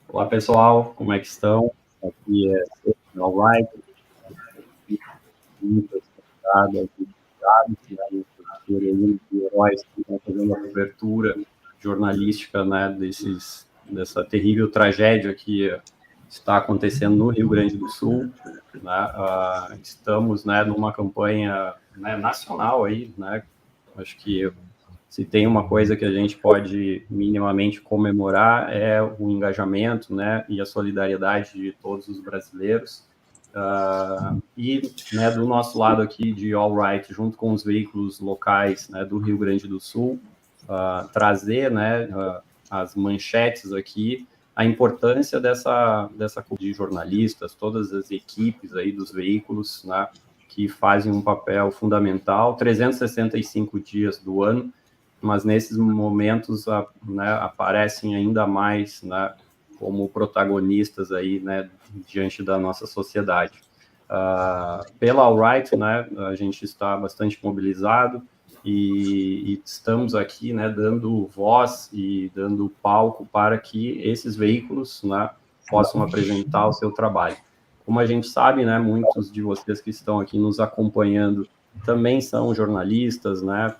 Olá, pessoal, como é que estão? Aqui é All Right, muitas convidadas e convidados, né, de heróis que estão fazendo a cobertura jornalística, né, dessa terrível tragédia que está acontecendo no Rio Grande do Sul, né? Estamos, né, numa campanha, né, nacional aí, né? Acho que se tem uma coisa que a gente pode minimamente comemorar é o engajamento, né, e a solidariedade de todos os brasileiros. E, né, do nosso lado aqui de All Right, junto com os veículos locais, né, do Rio Grande do Sul, trazer, né, as manchetes aqui, a importância dessa de jornalistas, todas as equipes aí dos veículos, né, que fazem um papel fundamental, 365 dias do ano, mas nesses momentos, né, aparecem ainda mais, né, como protagonistas aí, né, diante da nossa sociedade. Pela All Right, né, a gente está bastante mobilizado e estamos aqui, né, dando voz e dando palco para que esses veículos, né, possam apresentar o seu trabalho. Como a gente sabe, né, muitos de vocês que estão aqui nos acompanhando também são jornalistas, né,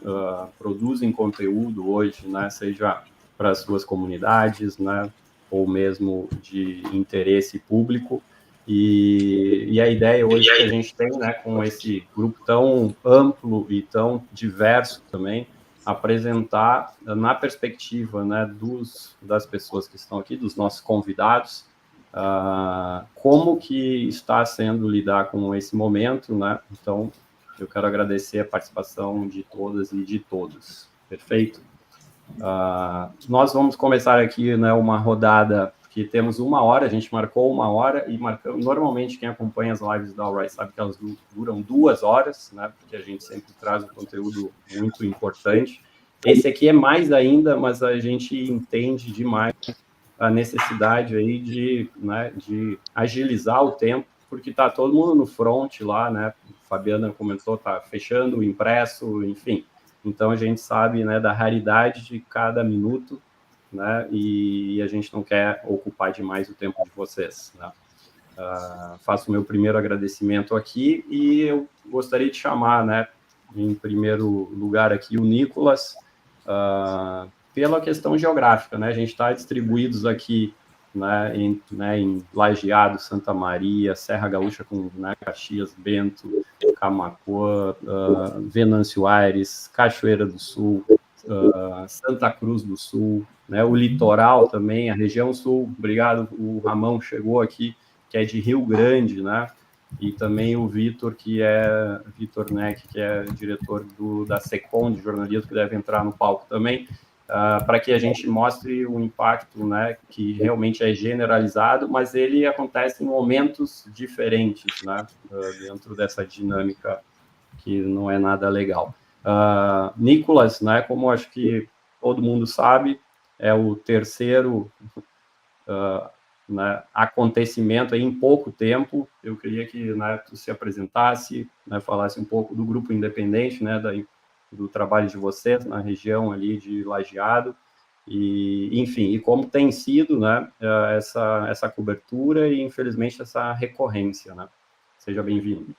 produzem conteúdo hoje, né, seja para as suas comunidades, né, ou mesmo de interesse público. E a ideia hoje que a gente tem, né, com esse grupo tão amplo e tão diverso também, apresentar na perspectiva, né, das pessoas que estão aqui, dos nossos convidados, como que está sendo lidar com esse momento, né? Então, eu quero agradecer a participação de todas e de todos. Perfeito? Nós vamos começar aqui, né, uma rodada que temos 1 hora, a gente marcou 1 hora e marcamos. Normalmente, quem acompanha as lives da All Right sabe que elas duram 2 horas, né, porque a gente sempre traz um conteúdo muito importante. Esse aqui é mais ainda, mas a gente entende demais a necessidade aí de agilizar o tempo, porque está todo mundo no front lá, né? Fabiana comentou, está fechando o impresso, enfim. Então a gente sabe, né, da raridade de cada minuto, né? E a gente não quer ocupar demais o tempo de vocês, né? Faço o meu primeiro agradecimento aqui e eu gostaria de chamar, né, em primeiro lugar aqui o Nicolas, pela questão geográfica, né? A gente está distribuídos aqui, em Lajeado, Santa Maria, Serra Gaúcha com, né, Caxias, Bento, Camaquã, Venâncio Aires, Cachoeira do Sul, Santa Cruz do Sul, né? O litoral também, a região sul. Obrigado, o Ramão chegou aqui, que é de Rio Grande, né? E também o Vitor, Vitor Neck, que é diretor da SECOM de jornalismo, que deve entrar no palco também, para que a gente mostre o impacto, né, que realmente é generalizado, mas ele acontece em momentos diferentes, né, dentro dessa dinâmica que não é nada legal. Nicolas, né, como acho que todo mundo sabe, é o terceiro né, acontecimento aí em pouco tempo. Eu queria que, né, tu se apresentasse, né, falasse um pouco do grupo independente, né, do trabalho de vocês na região ali de Lajeado, e, enfim, e como tem sido, né, essa cobertura e, infelizmente, essa recorrência, né? Seja bem-vindo.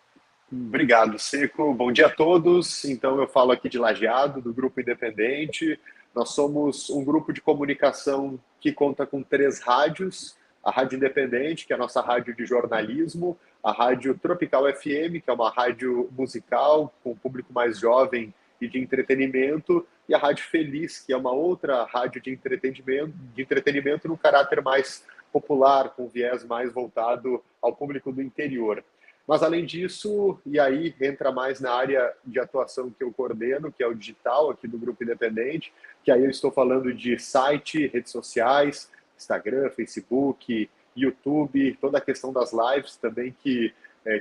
Obrigado, Seco. Bom dia a todos. Então, eu falo aqui de Lajeado, do Grupo Independente. Nós somos um grupo de comunicação que conta com 3 rádios. A Rádio Independente, que é a nossa rádio de jornalismo, a Rádio Tropical FM, que é uma rádio musical com um público mais jovem e de entretenimento, e a Rádio Feliz, que é uma outra rádio de entretenimento no caráter mais popular, com viés mais voltado ao público do interior. Mas, além disso, e aí entra mais na área de atuação que eu coordeno, que é o digital aqui do Grupo Independente, que aí eu estou falando de site, redes sociais, Instagram, Facebook, YouTube, toda a questão das lives também, que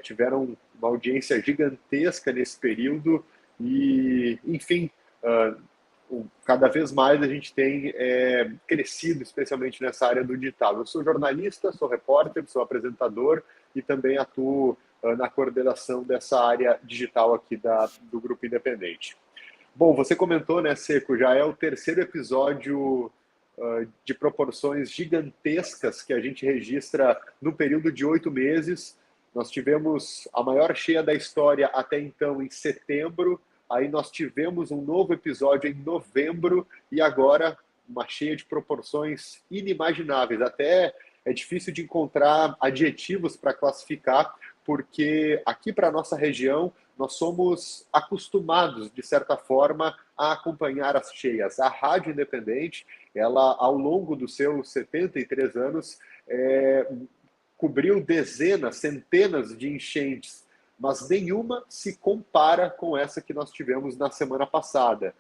tiveram uma audiência gigantesca nesse período. E, enfim, cada vez mais a gente tem crescido, especialmente nessa área do digital. Eu sou jornalista, sou repórter, sou apresentador e também atuo na coordenação dessa área digital aqui do Grupo Independente. Bom, você comentou, né, Seco, já é o terceiro episódio de proporções gigantescas que a gente registra no período de 8 meses. Nós tivemos a maior cheia da história até então em setembro, aí nós tivemos um novo episódio em novembro e agora uma cheia de proporções inimagináveis. Até é difícil de encontrar adjetivos para classificar, porque aqui para a nossa região nós somos acostumados, de certa forma, a acompanhar as cheias. A Rádio Independente, ela, ao longo dos seus 73 anos, cobriu dezenas, centenas de enchentes, mas nenhuma se compara com essa que nós tivemos na semana passada.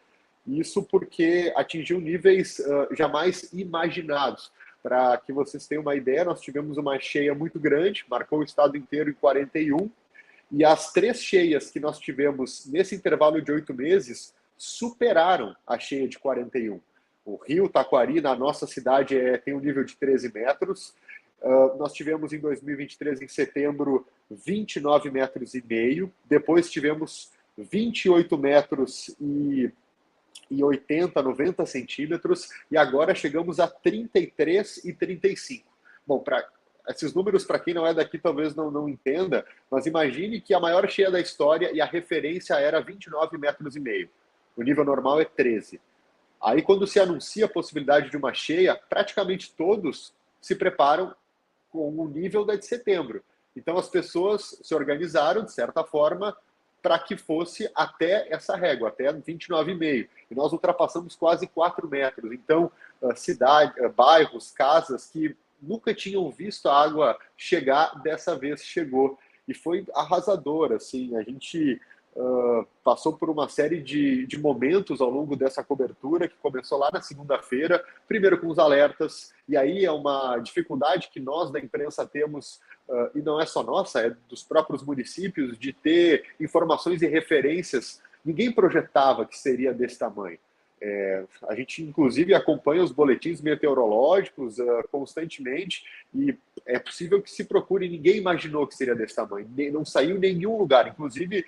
Isso porque atingiu níveis jamais imaginados. Para que vocês tenham uma ideia, nós tivemos uma cheia muito grande, marcou o estado inteiro em 41, e as 3 cheias que nós tivemos nesse intervalo de 8 meses superaram a cheia de 41. O rio Taquari, na nossa cidade, tem um nível de 13 metros. Nós tivemos em 2023, em setembro, 29 metros e meio. Depois tivemos 28 metros e 80, 90 centímetros. E agora chegamos a 33 e 35. Bom, esses números, para quem não é daqui, talvez não entenda, mas imagine que a maior cheia da história e a referência era 29 metros e meio. O nível normal é 13. Aí, quando se anuncia a possibilidade de uma cheia, praticamente todos se preparam com o nível da de setembro. Então, as pessoas se organizaram, de certa forma, para que fosse até essa régua, até 29,5. E nós ultrapassamos quase 4 metros. Então, bairros, casas que nunca tinham visto a água chegar, dessa vez chegou. E foi arrasador, assim, a gente passou por uma série de momentos ao longo dessa cobertura, que começou lá na segunda-feira, primeiro com os alertas, e aí é uma dificuldade que nós da imprensa temos, e não é só nossa, é dos próprios municípios, de ter informações e referências. Ninguém projetava que seria desse tamanho. A gente, inclusive, acompanha os boletins meteorológicos constantemente e é possível que se procure. Ninguém imaginou que seria desse tamanho. Não saiu em nenhum lugar. Inclusive,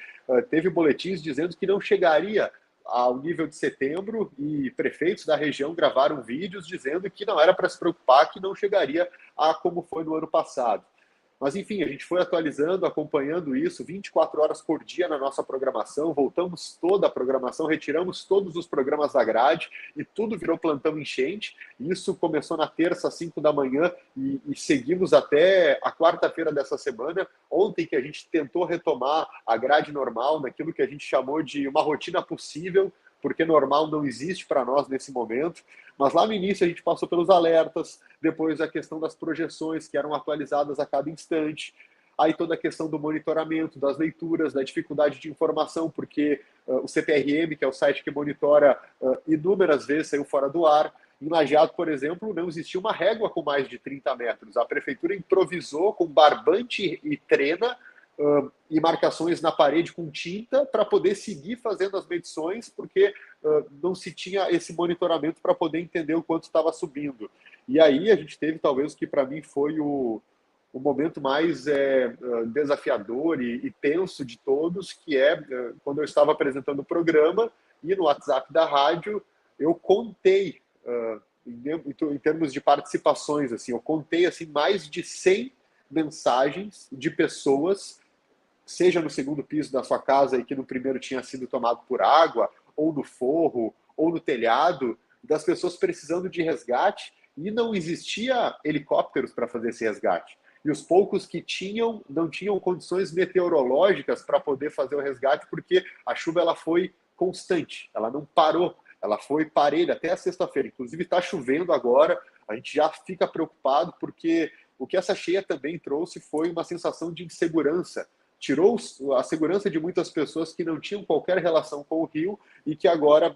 teve boletins dizendo que não chegaria ao nível de setembro e prefeitos da região gravaram vídeos dizendo que não era para se preocupar, que não chegaria a como foi no ano passado. Mas, enfim, a gente foi atualizando, acompanhando isso 24 horas por dia na nossa programação, voltamos toda a programação, retiramos todos os programas da grade e tudo virou plantão enchente. Isso começou na terça, às 5 da manhã e seguimos até a quarta-feira dessa semana. Ontem que a gente tentou retomar a grade normal, naquilo que a gente chamou de uma rotina possível, porque normal não existe para nós nesse momento. Mas lá no início a gente passou pelos alertas, depois a questão das projeções, que eram atualizadas a cada instante, aí toda a questão do monitoramento, das leituras, da dificuldade de informação, porque o CPRM, que é o site que monitora, inúmeras vezes saiu fora do ar. Em Lajeado, por exemplo, não existia uma régua com mais de 30 metros. A prefeitura improvisou com barbante e trena, e marcações na parede com tinta para poder seguir fazendo as medições, porque não se tinha esse monitoramento para poder entender o quanto estava subindo. E aí a gente teve, talvez, que para mim foi o momento mais desafiador e tenso de todos, que é quando eu estava apresentando o programa e no WhatsApp da rádio eu contei, em termos de participações, assim, eu contei assim, mais de 100 mensagens de pessoas, seja no segundo piso da sua casa e que no primeiro tinha sido tomado por água, ou no forro, ou no telhado, das pessoas precisando de resgate, e não existia helicópteros para fazer esse resgate. E os poucos que tinham, não tinham condições meteorológicas para poder fazer o resgate, porque a chuva ela foi constante, ela não parou, ela foi parelha até a sexta-feira. Inclusive está chovendo agora, a gente já fica preocupado, porque o que essa cheia também trouxe foi uma sensação de insegurança. Tirou a segurança de muitas pessoas que não tinham qualquer relação com o rio e que agora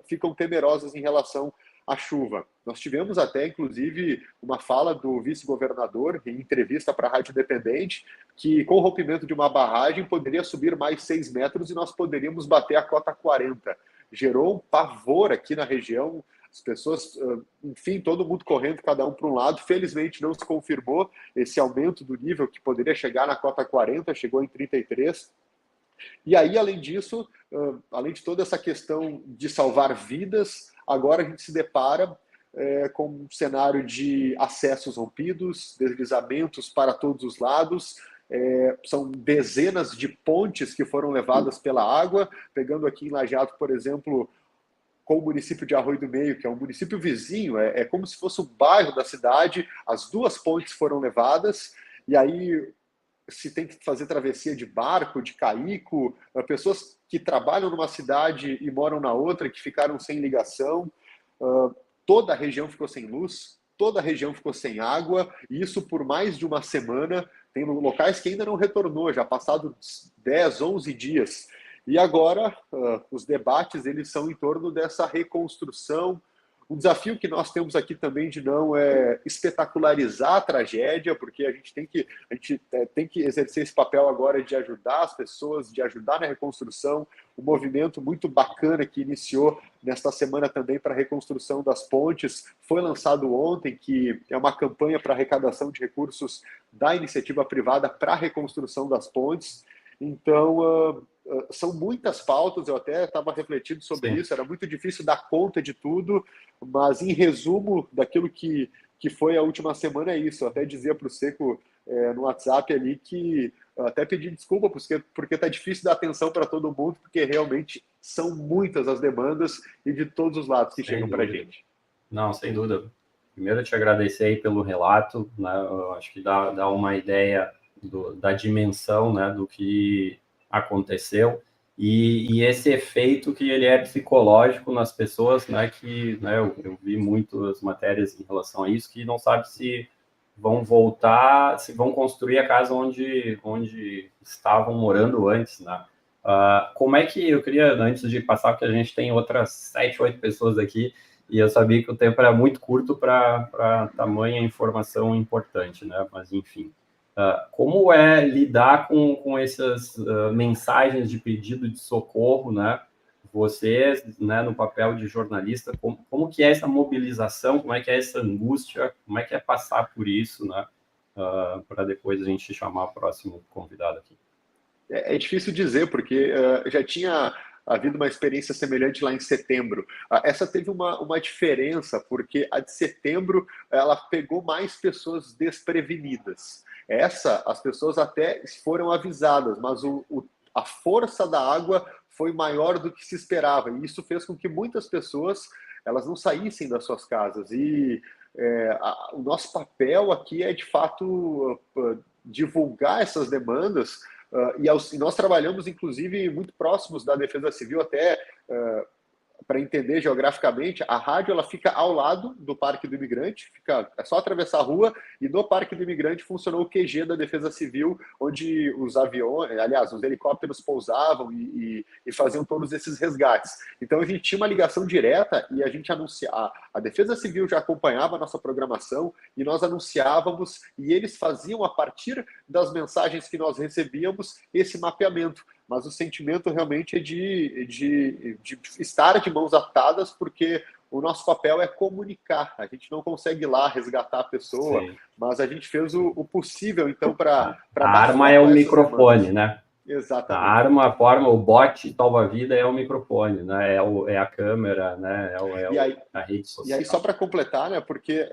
ficam temerosas em relação à chuva. Nós tivemos até, inclusive, uma fala do vice-governador em entrevista para a Rádio Independente, que com o rompimento de uma barragem poderia subir mais 6 metros e nós poderíamos bater a cota 40. Gerou um pavor aqui na região, as pessoas, enfim, todo mundo correndo, cada um para um lado. Felizmente não se confirmou esse aumento do nível, que poderia chegar na cota 40, chegou em 33. E aí, além disso, além de toda essa questão de salvar vidas, agora a gente se depara com um cenário de acessos rompidos, deslizamentos para todos os lados. São dezenas de pontes que foram levadas pela água, pegando aqui em Lajeado, por exemplo, com o município de Arroio do Meio, que é um município vizinho, é como se fosse um bairro da cidade, as 2 pontes foram levadas, e aí se tem que fazer travessia de barco, de caico, pessoas que trabalham numa cidade e moram na outra, que ficaram sem ligação, toda a região ficou sem luz, toda a região ficou sem água, e isso por mais de uma semana. Tem locais que ainda não retornou, já passado 10, 11 dias. E agora, os debates eles são em torno dessa reconstrução. Um desafio que nós temos aqui também de não espetacularizar a tragédia, porque a gente tem que exercer esse papel agora de ajudar as pessoas, de ajudar na reconstrução. Um movimento muito bacana que iniciou nesta semana também para a reconstrução das pontes foi lançado ontem, que é uma campanha para arrecadação de recursos da iniciativa privada para a reconstrução das pontes. Então, são muitas pautas, eu até estava refletindo sobre isso, era muito difícil dar conta de tudo, mas em resumo daquilo que foi a última semana é isso. Eu até dizia para o Seco no WhatsApp ali que até pedi desculpa porque está difícil dar atenção para todo mundo, porque realmente são muitas as demandas e de todos os lados que chegam para a gente. Não, sem dúvida. Primeiro, eu te agradecer aí pelo relato, né? Eu acho que dá uma ideia da dimensão, né, do que aconteceu e esse efeito que ele é psicológico nas pessoas, né, que, né, eu vi muitas matérias em relação a isso, que não sabe se vão voltar, se vão construir a casa onde estavam morando antes, né? Como é que, eu queria, antes de passar, porque a gente tem outras 7, 8 pessoas aqui, e eu sabia que o tempo era muito curto para tamanha informação importante, né? Mas, enfim. Como é lidar com essas mensagens de pedido de socorro, né? Você, né, no papel de jornalista, como que é essa mobilização, como é que é essa angústia, como é que é passar por isso, né? Para depois a gente chamar o próximo convidado aqui. É difícil dizer, porque já tinha havido uma experiência semelhante lá em setembro. Essa teve uma diferença, porque a de setembro ela pegou mais pessoas desprevenidas. As pessoas até foram avisadas, mas a força da água foi maior do que se esperava, e isso fez com que muitas pessoas elas não saíssem das suas casas. E o nosso papel aqui é, de fato, divulgar essas demandas. E nós trabalhamos, inclusive, muito próximos da Defesa Civil, até para entender geograficamente. A rádio ela fica ao lado do Parque do Imigrante, é só atravessar a rua, e no Parque do Imigrante funcionou o QG da Defesa Civil, onde os aviões, aliás, os helicópteros pousavam e faziam todos esses resgates. Então a gente tinha uma ligação direta e a gente anunciava. A Defesa Civil já acompanhava a nossa programação e nós anunciávamos, e eles faziam, a partir das mensagens que nós recebíamos, esse mapeamento. Mas o sentimento realmente é de estar de mãos atadas, porque o nosso papel é comunicar. A gente não consegue ir lá resgatar a pessoa, sim, mas a gente fez o possível, então, para a arma é o microfone, né? Exatamente. A arma, a forma, o bote salva-vida é o microfone, né? É a câmera, né? A rede social. E aí, só para completar, né? Porque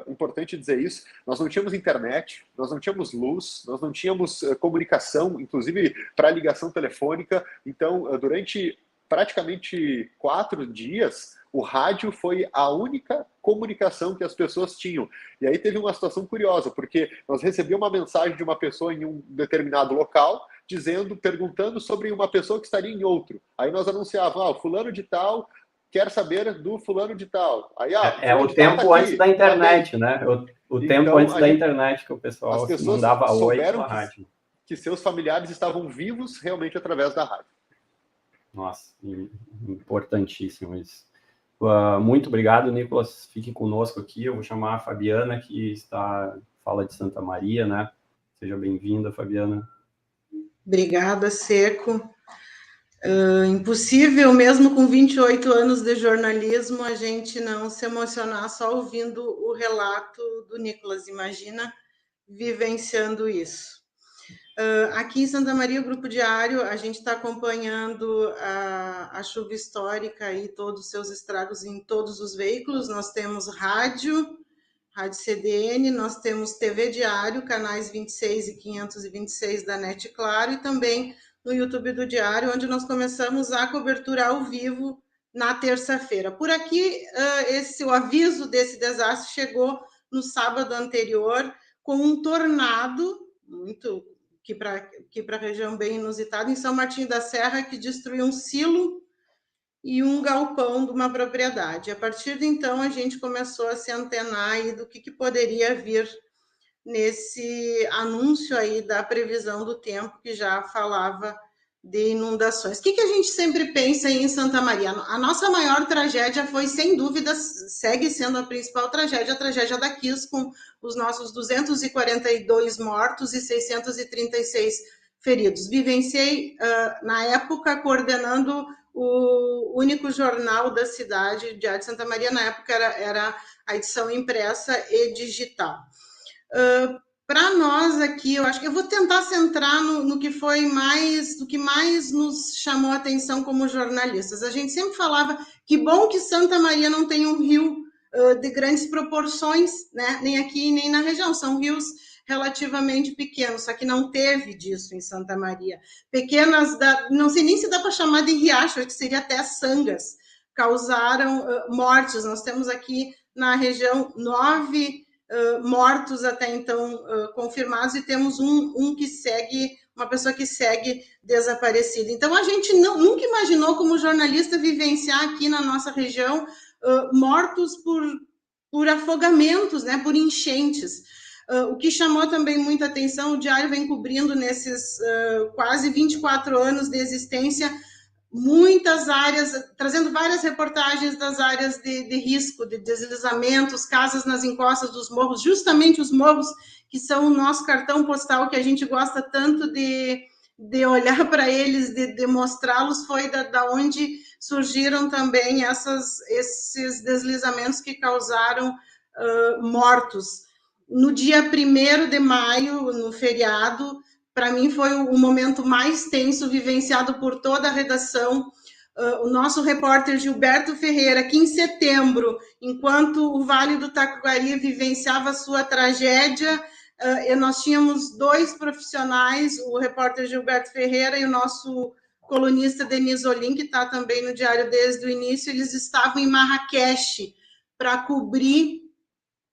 importante dizer isso, nós não tínhamos internet, nós não tínhamos luz, nós não tínhamos comunicação, inclusive para ligação telefônica. Então, durante praticamente 4 dias, o rádio foi a única comunicação que as pessoas tinham. E aí teve uma situação curiosa, porque nós recebíamos uma mensagem de uma pessoa em um determinado local, perguntando sobre uma pessoa que estaria em outro. Aí nós anunciávamos, o fulano de tal quer saber do fulano de tal. Aí, o tempo antes da internet, né? O tempo antes da internet que o pessoal mandava oi pela rádio. Que seus familiares estavam vivos realmente através da rádio. Nossa, importantíssimo isso. Muito obrigado, Nicolas. Fique conosco aqui. Eu vou chamar a Fabiana, que fala de Santa Maria, né? Seja bem-vinda, Fabiana. Obrigada, Seco. Impossível, mesmo com 28 anos de jornalismo, a gente não se emocionar só ouvindo o relato do Nicolas. Imagina vivenciando isso. Aqui em Santa Maria, o Grupo Diário, a gente está acompanhando a chuva histórica e todos os seus estragos em todos os veículos. Nós temos rádio CDN, nós temos TV Diário, canais 26 e 526 da NET Claro, e também no YouTube do Diário, onde nós começamos a cobertura ao vivo na terça-feira. Por aqui, o aviso desse desastre chegou no sábado anterior, com um tornado, muito que para a região bem inusitada, em São Martinho da Serra, que destruiu um silo e um galpão de uma propriedade. A partir de então, a gente começou a se antenar aí do que poderia vir nesse anúncio aí da previsão do tempo, que já falava de inundações. O que a gente sempre pensa em Santa Maria? A nossa maior tragédia foi, sem dúvida, segue sendo a principal tragédia, a tragédia da Kiss, com os nossos 242 mortos e 636 feridos. Vivenciei, na época, coordenando o único jornal da cidade, Diário de Santa Maria, na época era a edição impressa e digital. Para nós aqui, eu acho que eu vou tentar centrar no que foi do que mais nos chamou a atenção como jornalistas. A gente sempre falava que bom que Santa Maria não tem um rio de grandes proporções, né? Nem aqui nem na região, são rios relativamente pequenos, só que não teve disso em Santa Maria. Pequenas, não sei nem se dá para chamar de riacho, que seria até sangas, causaram mortes. Nós temos aqui na região 9 mortos até então confirmados, e temos uma pessoa que segue desaparecida. Então, a gente nunca imaginou, como jornalista, vivenciar aqui na nossa região mortos por afogamentos, né, por enchentes. O que chamou também muita atenção, o Diário vem cobrindo nesses quase 24 anos de existência, muitas áreas, trazendo várias reportagens das áreas de risco, de deslizamentos, casas nas encostas dos morros, justamente os morros que são o nosso cartão postal, que a gente gosta tanto de olhar para eles, de mostrá-los, foi da onde surgiram também esses deslizamentos que causaram mortos. No dia 1º de maio, no feriado, para mim foi o momento mais tenso, vivenciado por toda a redação. O nosso repórter Gilberto Ferreira, que em setembro, enquanto o Vale do Taquari vivenciava sua tragédia, nós tínhamos 2 profissionais, o repórter Gilberto Ferreira e o nosso colunista Denise Olim, que está também no Diário desde o início. Eles estavam em Marrakech para cobrir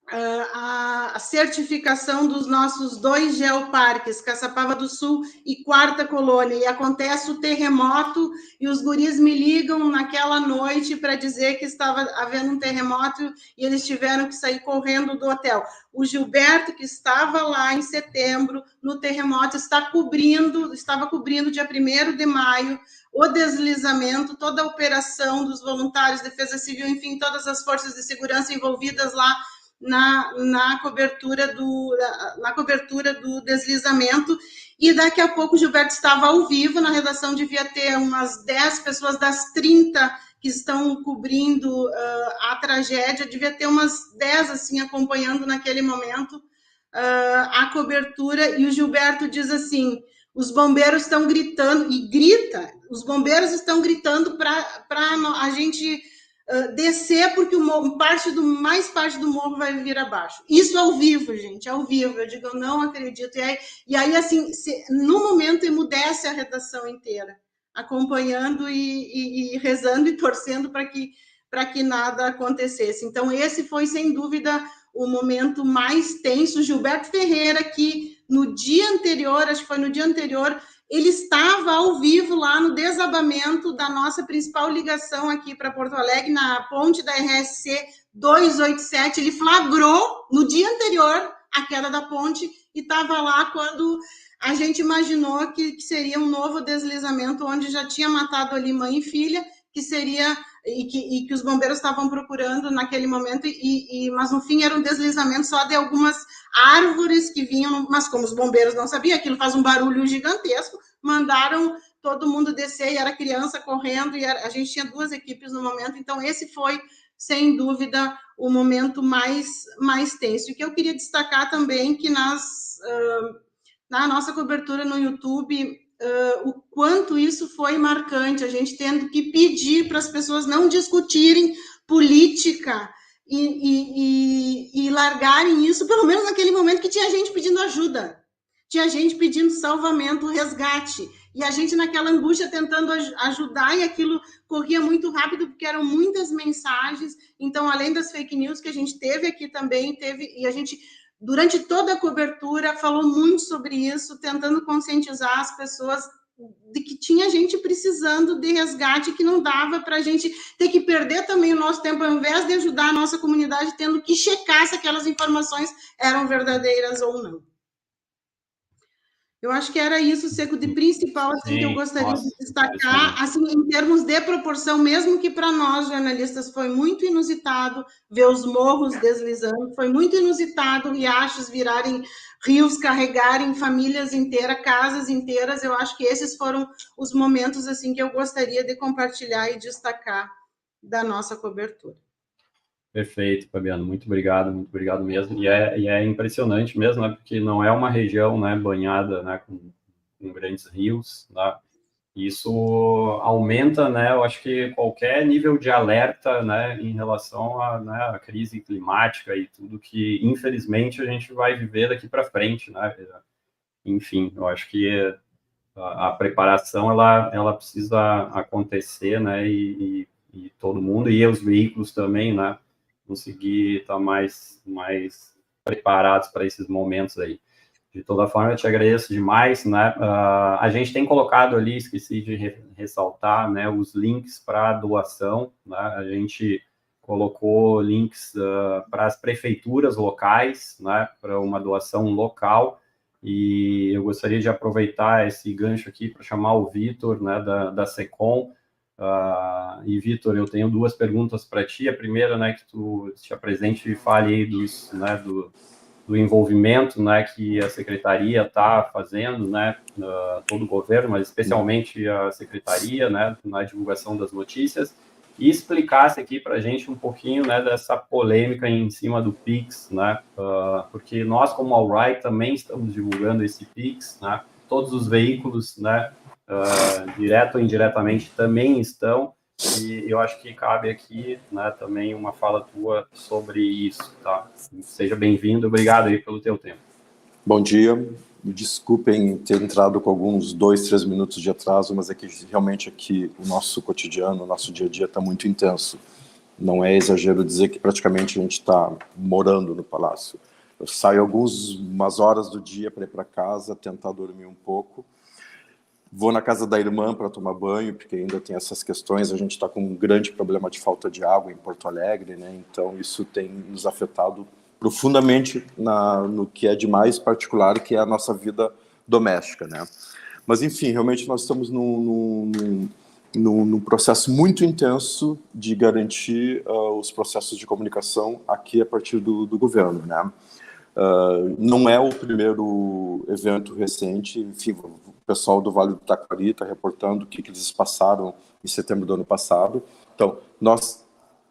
a certificação dos nossos 2 geoparques, Caçapava do Sul e Quarta Colônia, e acontece o terremoto, e os guris me ligam naquela noite para dizer que estava havendo um terremoto e eles tiveram que sair correndo do hotel. O Gilberto, que estava lá em setembro, no terremoto, estava cobrindo dia 1º de maio, o deslizamento, toda a operação dos voluntários, Defesa Civil, enfim, todas as forças de segurança envolvidas lá na cobertura do deslizamento. E daqui a pouco o Gilberto estava ao vivo, na redação devia ter umas 10 pessoas das 30 que estão cobrindo a tragédia, devia ter umas 10 assim acompanhando naquele momento a cobertura, e o Gilberto diz assim: os bombeiros estão gritando, e grita, os bombeiros estão gritando para a gente descer, porque mais parte do morro vai vir abaixo. Isso ao vivo, gente, ao vivo. Eu digo, eu não acredito. E aí assim, no momento, emudece a redação inteira, acompanhando e rezando e torcendo para que nada acontecesse. Então, esse foi, sem dúvida, o momento mais tenso. Gilberto Ferreira, que no dia anterior, acho que foi no dia anterior, ele estava ao vivo lá no desabamento da nossa principal ligação aqui para Porto Alegre, na ponte da RSC 287. Ele flagrou no dia anterior a queda da ponte e estava lá quando a gente imaginou que seria um novo deslizamento, onde já tinha matado ali mãe e filha, que seria e que os bombeiros estavam procurando naquele momento, mas no fim era um deslizamento só de algumas árvores que vinham, mas como os bombeiros não sabiam, aquilo faz um barulho gigantesco, mandaram todo mundo descer, e era criança correndo, e a gente tinha 2 equipes no momento. Então esse foi, sem dúvida, o momento mais tenso. E que eu queria destacar também, que na nossa cobertura no YouTube, o quanto isso foi marcante, a gente tendo que pedir para as pessoas não discutirem política e largarem isso, pelo menos naquele momento que tinha gente pedindo ajuda, tinha gente pedindo salvamento, resgate, e a gente naquela angústia tentando ajudar, e aquilo corria muito rápido, porque eram muitas mensagens. Então, além das fake news que a gente teve aqui também, e a gente, durante toda a cobertura, falou muito sobre isso, tentando conscientizar as pessoas de que tinha gente precisando de resgate, que não dava para a gente ter que perder também o nosso tempo, ao invés de ajudar a nossa comunidade, tendo que checar se aquelas informações eram verdadeiras ou não. Eu acho que era isso, Seco, de principal, assim, sim, que eu gostaria de destacar, assim, em termos de proporção, mesmo que para nós, jornalistas, foi muito inusitado ver os morros deslizando, foi muito inusitado riachos virarem rios, carregarem famílias inteiras, casas inteiras. Eu acho que esses foram os momentos, assim, que eu gostaria de compartilhar e destacar da nossa cobertura. Perfeito, Fabiano, muito obrigado mesmo. E é impressionante mesmo, né, porque não é uma região, né, banhada, né, com grandes rios, né? Isso aumenta, né, eu acho que qualquer nível de alerta, né, em relação à crise climática e tudo que, infelizmente, a gente vai viver daqui para frente, né? Enfim, eu acho que a preparação, ela precisa acontecer, né, e todo mundo, e os veículos também, né, conseguir estar mais preparados para esses momentos aí. De toda forma, eu te agradeço demais, né? A gente tem colocado ali, esqueci de ressaltar, né, os links para doação, né? A gente colocou links para as prefeituras locais, né, para uma doação local, e eu gostaria de aproveitar esse gancho aqui para chamar o Vitor, né, da SECOM. E, Vitor, eu tenho duas perguntas para ti. A primeira, né, que tu te apresente e fale aí do envolvimento, né, que a secretaria está fazendo, né, todo o governo, mas especialmente a secretaria, né, na divulgação das notícias, e explicasse aqui para a gente um pouquinho, né, dessa polêmica em cima do Pix, né, porque nós, como All-Right, também estamos divulgando esse Pix, né, todos os veículos, né, direto ou indiretamente, também estão, e eu acho que cabe aqui, né, também uma fala tua sobre isso, tá? Seja bem-vindo, obrigado aí pelo teu tempo. Bom dia, me desculpem ter entrado com alguns 2, 3 minutos de atraso, mas é que realmente aqui o nosso cotidiano, o nosso dia a dia está muito intenso. Não é exagero dizer que praticamente a gente está morando no palácio. Eu saio umas horas do dia para ir para casa, tentar dormir um pouco. Vou na casa da irmã para tomar banho, porque ainda tem essas questões. A gente está com um grande problema de falta de água em Porto Alegre, né? Então isso tem nos afetado profundamente no que é de mais particular, que é a nossa vida doméstica, né? Mas enfim, realmente nós estamos num processo muito intenso de garantir os processos de comunicação aqui a partir do governo, né? Não é o primeiro evento recente, enfim, o pessoal do Vale do Taquari está reportando o que eles passaram em setembro do ano passado. Então, nós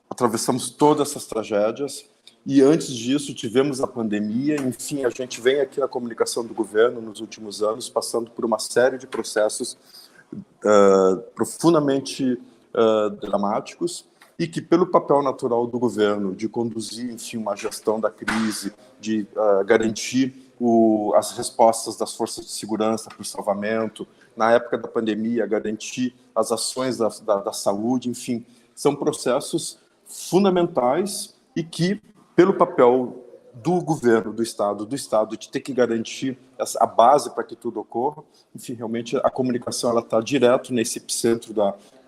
atravessamos todas essas tragédias e antes disso tivemos a pandemia. Enfim, a gente vem aqui na comunicação do governo nos últimos anos passando por uma série de processos profundamente dramáticos, e que pelo papel natural do governo de conduzir, enfim, uma gestão da crise, de garantir as respostas das forças de segurança para o salvamento, na época da pandemia, garantir as ações da saúde, enfim, são processos fundamentais e que, pelo papel do governo, do Estado de ter que garantir a base para que tudo ocorra, enfim, realmente a comunicação ela está direto nesse epicentro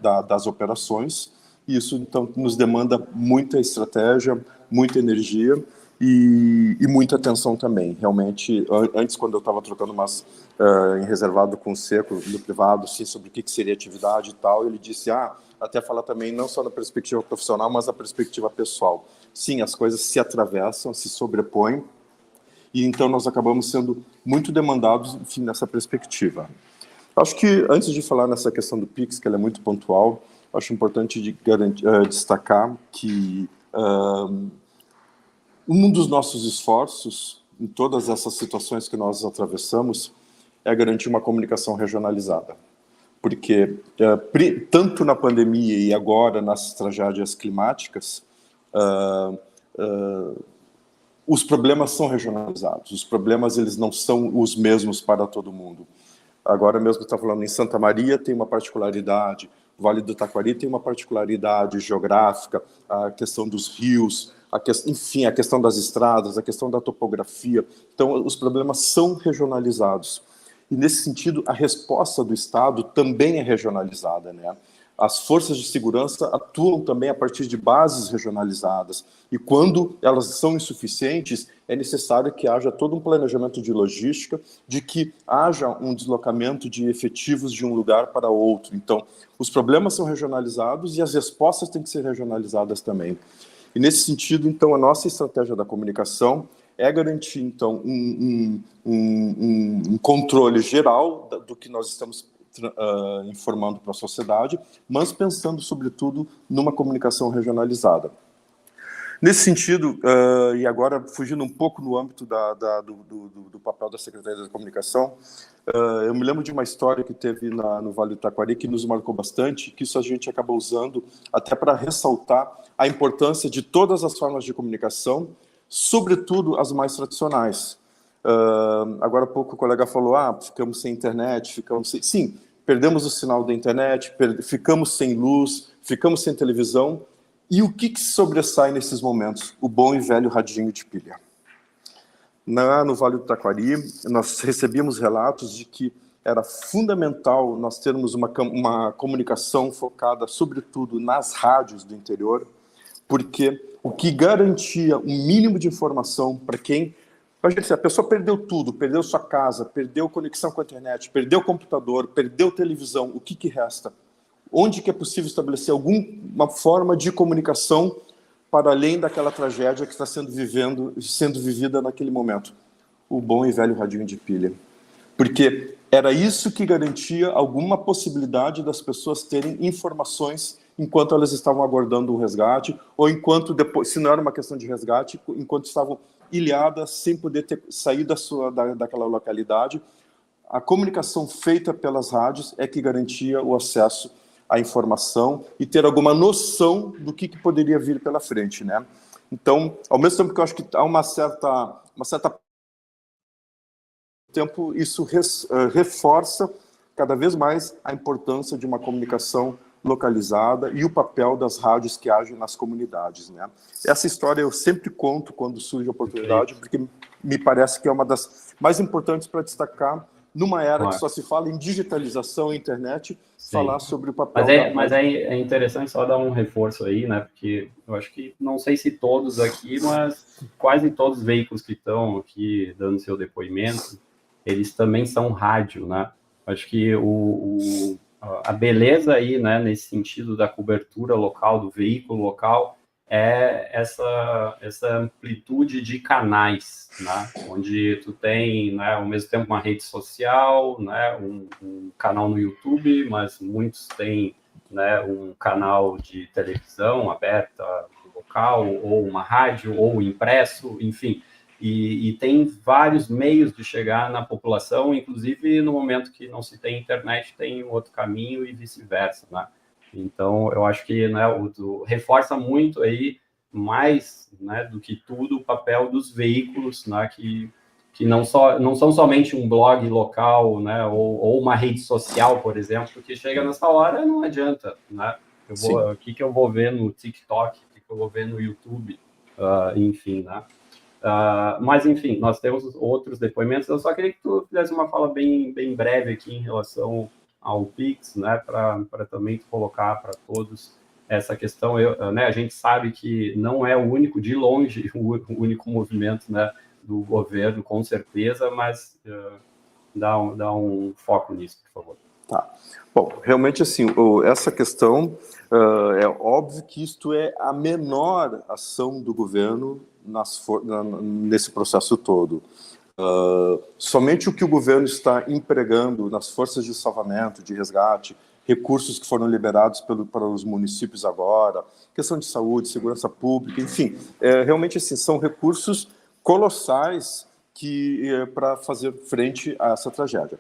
das operações. Isso, então, nos demanda muita estratégia, muita energia e muita atenção também. Realmente, antes, quando eu estava trocando umas em reservado com o Seco, no privado, assim, sobre o que seria atividade e tal, ele disse, até falar também não só na perspectiva profissional, mas na perspectiva pessoal. Sim, as coisas se atravessam, se sobrepõem, e então nós acabamos sendo muito demandados, enfim, nessa perspectiva. Acho que, antes de falar nessa questão do Pix, que ela é muito pontual, acho importante destacar que um dos nossos esforços em todas essas situações que nós atravessamos é garantir uma comunicação regionalizada. Porque, tanto na pandemia e agora nas tragédias climáticas, os problemas são regionalizados, os problemas eles não são os mesmos para todo mundo. Agora mesmo está falando em Santa Maria tem uma particularidade, o Vale do Taquari tem uma particularidade geográfica, a questão dos rios, enfim, a questão das estradas, a questão da topografia. Então, os problemas são regionalizados. E, nesse sentido, a resposta do Estado também é regionalizada, né? As forças de segurança atuam também a partir de bases regionalizadas. E quando elas são insuficientes, é necessário que haja todo um planejamento de logística, de que haja um deslocamento de efetivos de um lugar para outro. Então, os problemas são regionalizados e as respostas têm que ser regionalizadas também. E, nesse sentido, então, a nossa estratégia da comunicação é garantir, então, um controle geral do que nós estamos informando para a sociedade, mas pensando, sobretudo, numa comunicação regionalizada. Nesse sentido, e agora fugindo um pouco no âmbito do papel da Secretaria da Comunicação, eu me lembro de uma história que teve no Vale do Taquari que nos marcou bastante, que isso a gente acaba usando até para ressaltar a importância de todas as formas de comunicação, sobretudo as mais tradicionais. Agora há pouco o colega falou, ficamos sem internet, ficamos sem... Sim, perdemos o sinal da internet, ficamos sem luz, ficamos sem televisão. E o que sobressai nesses momentos? O bom e velho radinho de pilha. No Vale do Taquari, nós recebíamos relatos de que era fundamental nós termos uma comunicação focada, sobretudo, nas rádios do interior, porque o que garantia um mínimo de informação para quem... Se a pessoa perdeu tudo, perdeu sua casa, perdeu conexão com a internet, perdeu o computador, perdeu televisão, o que resta? Onde que é possível estabelecer alguma forma de comunicação para além daquela tragédia que está sendo vivida naquele momento? O bom e velho radinho de pilha. Porque era isso que garantia alguma possibilidade das pessoas terem informações enquanto elas estavam aguardando o resgate, ou enquanto, depois, se não era uma questão de resgate, enquanto estavam ilhadas, sem poder sair daquela localidade. A comunicação feita pelas rádios é que garantia o acesso à informação e ter alguma noção do que poderia vir pela frente, né? Então, ao mesmo tempo que eu acho que há uma certa tempo, isso reforça cada vez mais a importância de uma comunicação localizada e o papel das rádios que agem nas comunidades, né? Essa história eu sempre conto quando surge a oportunidade, porque me parece que é uma das mais importantes para destacar numa era que só se fala em digitalização e internet, falar sobre o papel Mas é interessante só dar um reforço aí, né? Porque eu acho que, não sei se todos aqui, mas quase todos os veículos que estão aqui dando seu depoimento, eles também são rádio, né? Acho que a beleza aí, né, nesse sentido da cobertura local, do veículo local, é essa amplitude de canais, né, onde tu tem, né, ao mesmo tempo uma rede social, né, um canal no YouTube, mas muitos têm, né, um canal de televisão aberta local, ou uma rádio, ou impresso, enfim. E tem vários meios de chegar na população, inclusive no momento que não se tem internet, tem outro caminho e vice-versa, né? Então, eu acho que, né, reforça muito aí, mais, né, do que tudo, o papel dos veículos, né, que não são somente um blog local, né, ou uma rede social, por exemplo, que chega nessa hora não adianta, né? O que eu vou ver no TikTok, o que eu vou ver no YouTube, enfim, né? Mas, enfim, nós temos outros depoimentos. Eu só queria que tu fizesse uma fala bem breve aqui em relação ao Pix, né, para também colocar para todos essa questão. Né, a gente sabe que não é o único, de longe, o único movimento, né, do governo, com certeza, mas dá um foco nisso, por favor. Tá. Bom, realmente, assim, essa questão, é óbvio que isto é a menor ação do governo nesse processo todo. Somente o que o governo está empregando nas forças de salvamento, de resgate, recursos que foram liberados para os municípios agora, questão de saúde, segurança pública, enfim, realmente, assim, são recursos colossais para fazer frente a essa tragédia.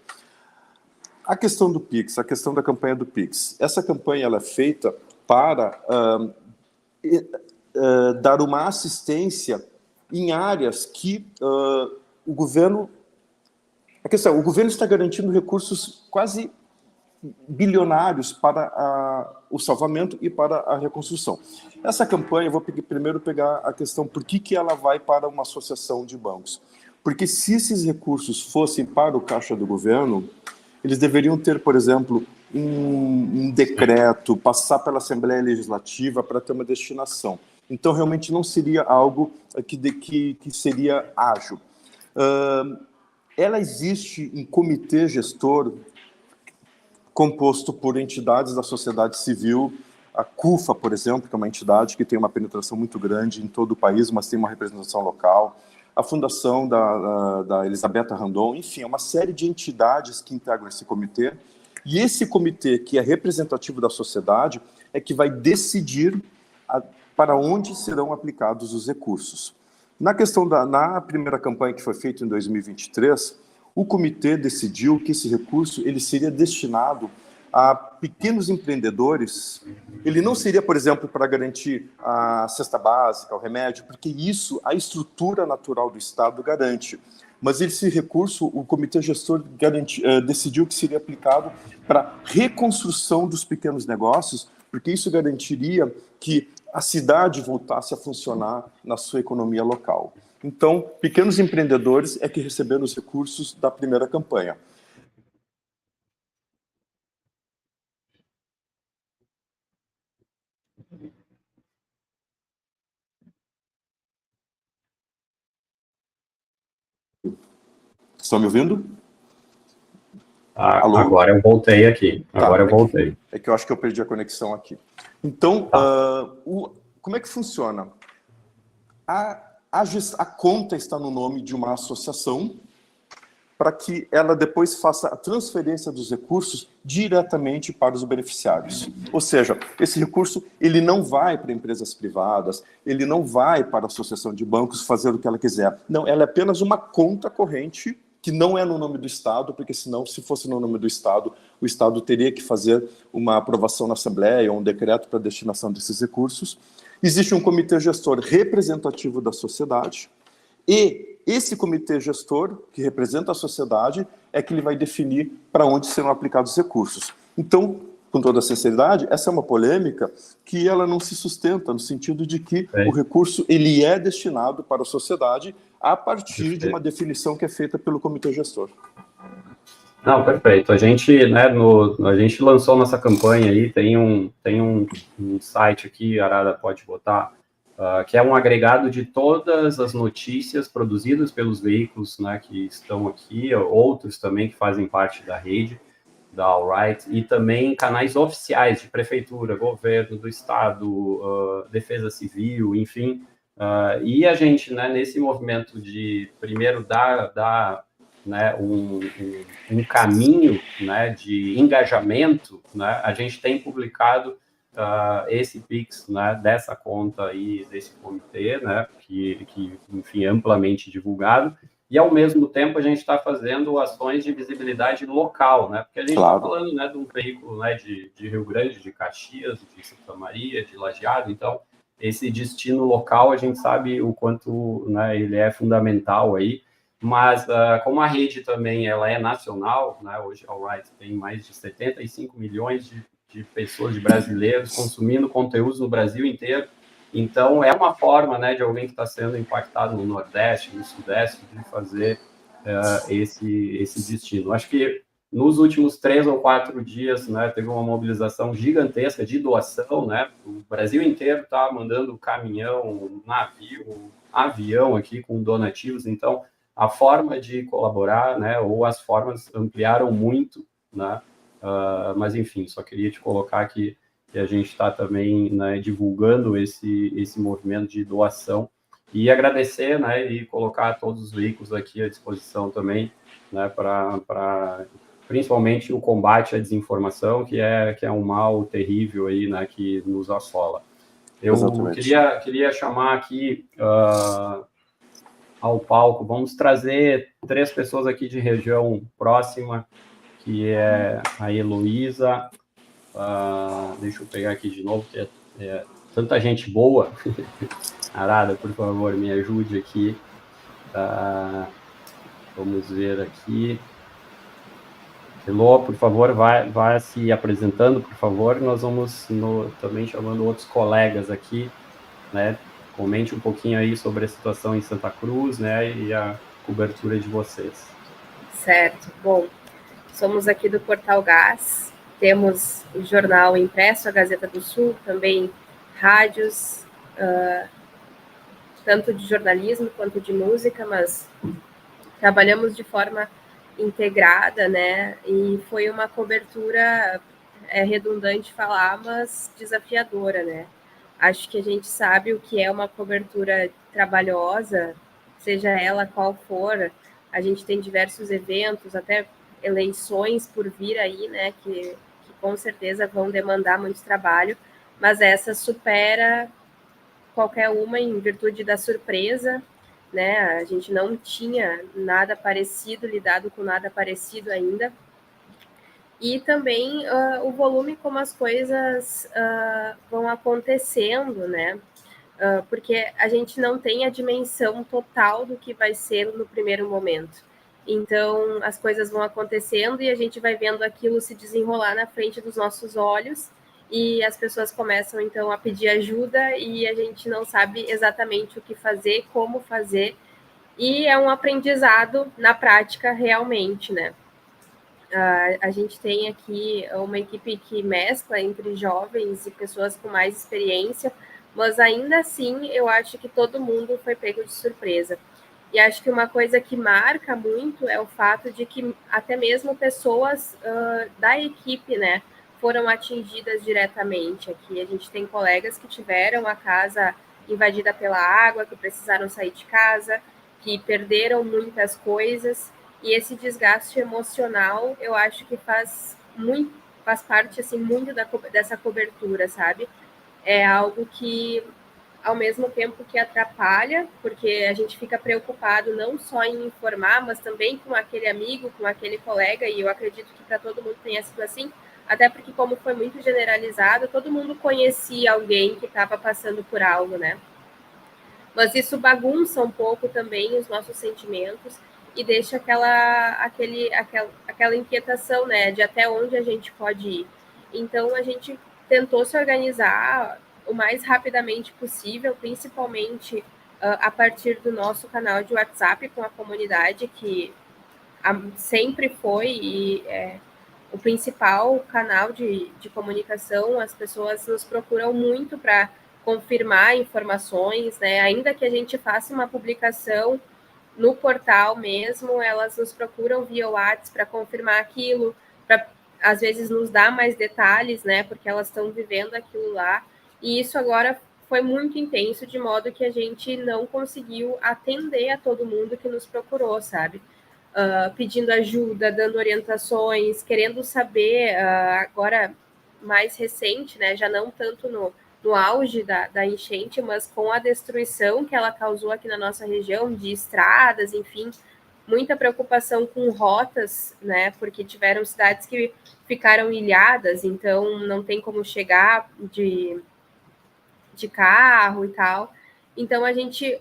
A questão do Pix, a questão da campanha do Pix. Essa campanha ela é feita para dar uma assistência em áreas que o governo está garantindo recursos quase bilionários para o salvamento e para a reconstrução. Essa campanha, eu vou primeiro pegar a questão por que ela vai para uma associação de bancos. Porque se esses recursos fossem para o caixa do governo, eles deveriam ter, por exemplo, um decreto, passar pela Assembleia Legislativa para ter uma destinação. Então, realmente não seria algo que seria ágil. Ela existe em comitê gestor composto por entidades da sociedade civil, a CUFA, por exemplo, que é uma entidade que tem uma penetração muito grande em todo o país, mas tem uma representação local, a fundação da Elisabetta Randon, enfim, é uma série de entidades que integram esse comitê, e esse comitê, que é representativo da sociedade, é que vai decidir para onde serão aplicados os recursos. Na primeira campanha que foi feita em 2023, o comitê decidiu que esse recurso ele seria destinado a pequenos empreendedores. Ele não seria, por exemplo, para garantir a cesta básica, o remédio, porque isso a estrutura natural do Estado garante. Mas esse recurso, o comitê gestor decidiu que seria aplicado para reconstrução dos pequenos negócios, porque isso garantiria que a cidade voltasse a funcionar na sua economia local. Então, pequenos empreendedores é que receberam os recursos da primeira campanha. Estão me ouvindo? Alô? Agora eu voltei aqui. Eu voltei. É que eu acho que eu perdi a conexão aqui. Então, como é que funciona? A conta está no nome de uma associação para que ela depois faça a transferência dos recursos diretamente para os beneficiários. Ou seja, esse recurso ele não vai para empresas privadas, ele não vai para a associação de bancos fazer o que ela quiser. Não, ela é apenas uma conta corrente que não é no nome do Estado, porque senão, se fosse no nome do Estado, o Estado teria que fazer uma aprovação na Assembleia ou um decreto para a destinação desses recursos. Existe um comitê gestor representativo da sociedade e esse comitê gestor, que representa a sociedade, é que ele vai definir para onde serão aplicados os recursos. Então, com toda a sinceridade, essa é uma polêmica que ela não se sustenta, no sentido de que o recurso ele é destinado para a sociedade a partir de uma definição que é feita pelo comitê gestor. Não, perfeito. A gente, né, a gente lançou nossa campanha aí, tem um site aqui, Arara pode botar, que é um agregado de todas as notícias produzidas pelos veículos, né, que estão aqui, outros também que fazem parte da rede, da Alright, e também canais oficiais de prefeitura, governo, do Estado, Defesa Civil, enfim. E a gente, né, nesse movimento de, primeiro, dar né, um caminho, né, de engajamento, né, a gente tem publicado esse Pix, né, dessa conta aí, desse comitê, né, que enfim, é amplamente divulgado, e ao mesmo tempo a gente está fazendo ações de visibilidade local, né, porque a gente está falando, né, de um veículo, né, de Rio Grande, de Caxias, de Santa Maria, de Lajeado, então esse destino local a gente sabe o quanto, né, ele é fundamental aí, mas como a rede também ela é nacional, né, hoje a Alright tem mais de 75 milhões de pessoas, de brasileiros consumindo conteúdos no Brasil inteiro, então é uma forma, né, de alguém que está sendo impactado no Nordeste, no Sudeste, de fazer esse destino. Acho que nos últimos 3 ou 4 dias, né, teve uma mobilização gigantesca de doação, né, o Brasil inteiro está mandando caminhão, navio, avião aqui com donativos, então a forma de colaborar, né, ou as formas ampliaram muito, né, mas enfim, só queria te colocar aqui que a gente está também, né, divulgando esse movimento de doação e agradecer, né, e colocar todos os veículos aqui à disposição também, né, para principalmente o combate à desinformação, que é um mal terrível aí, né, que nos assola. Eu queria chamar aqui ao palco. Vamos trazer 3 pessoas aqui de região próxima, que é a Heloísa. Deixa eu pegar aqui de novo, que é tanta gente boa. Arada, por favor, me ajude aqui. Vamos ver aqui. Elô, por favor, vai se apresentando, por favor. Nós vamos também chamando outros colegas aqui, né? Comente um pouquinho aí sobre a situação em Santa Cruz, né? E a cobertura de vocês. Certo. Bom, somos aqui do Portal Gás. Temos o jornal impresso, a Gazeta do Sul, também rádios, tanto de jornalismo quanto de música, mas trabalhamos de forma integrada, né? E foi uma cobertura, é redundante falar, mas desafiadora, né? Acho que a gente sabe o que é uma cobertura trabalhosa, seja ela qual for. A gente tem diversos eventos, até eleições por vir aí, né? Que com certeza vão demandar muito trabalho, mas essa supera qualquer uma em virtude da surpresa, né? A gente não tinha nada parecido, lidado com nada parecido ainda. E também o volume como as coisas vão acontecendo, né? Porque a gente não tem a dimensão total do que vai ser no primeiro momento. Então, as coisas vão acontecendo e a gente vai vendo aquilo se desenrolar na frente dos nossos olhos e as pessoas começam, então, a pedir ajuda e a gente não sabe exatamente o que fazer, como fazer, e é um aprendizado na prática realmente, né? A gente tem aqui uma equipe que mescla entre jovens e pessoas com mais experiência, mas ainda assim eu acho que todo mundo foi pego de surpresa. E acho que uma coisa que marca muito é o fato de que até mesmo pessoas da equipe, né, foram atingidas diretamente. Aqui a gente tem colegas que tiveram a casa invadida pela água, que precisaram sair de casa, que perderam muitas coisas. E esse desgaste emocional, eu acho que faz parte assim muito dessa cobertura, sabe? É algo que, ao mesmo tempo que atrapalha, porque a gente fica preocupado não só em informar, mas também com aquele amigo, com aquele colega, e eu acredito que para todo mundo tenha sido assim, até porque como foi muito generalizado, todo mundo conhecia alguém que estava passando por algo, né? Mas isso bagunça um pouco também os nossos sentimentos e deixa aquela inquietação, né, de até onde a gente pode ir. Então, a gente tentou se organizar o mais rapidamente possível, principalmente a partir do nosso canal de WhatsApp com a comunidade, que sempre foi o principal canal de comunicação. As pessoas nos procuram muito para confirmar informações, né? Ainda que a gente faça uma publicação no portal mesmo, elas nos procuram via WhatsApp para confirmar aquilo, para às vezes nos dar mais detalhes, né? Porque elas estão vivendo aquilo lá. E isso agora foi muito intenso, de modo que a gente não conseguiu atender a todo mundo que nos procurou, sabe? Pedindo ajuda, dando orientações, querendo saber, agora mais recente, né? Já não tanto no auge da enchente, mas com a destruição que ela causou aqui na nossa região, de estradas, enfim, muita preocupação com rotas, né? Porque tiveram cidades que ficaram ilhadas, então não tem como chegar de carro e tal. Então a gente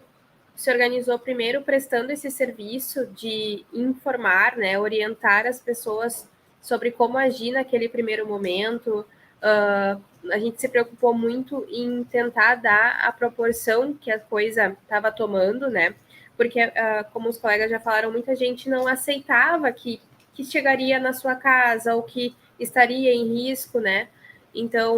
se organizou primeiro prestando esse serviço de informar, né? Orientar as pessoas sobre como agir naquele primeiro momento. A gente se preocupou muito em tentar dar a proporção que a coisa estava tomando, né? Porque, como os colegas já falaram, muita gente não aceitava que chegaria na sua casa ou que estaria em risco, né? Então,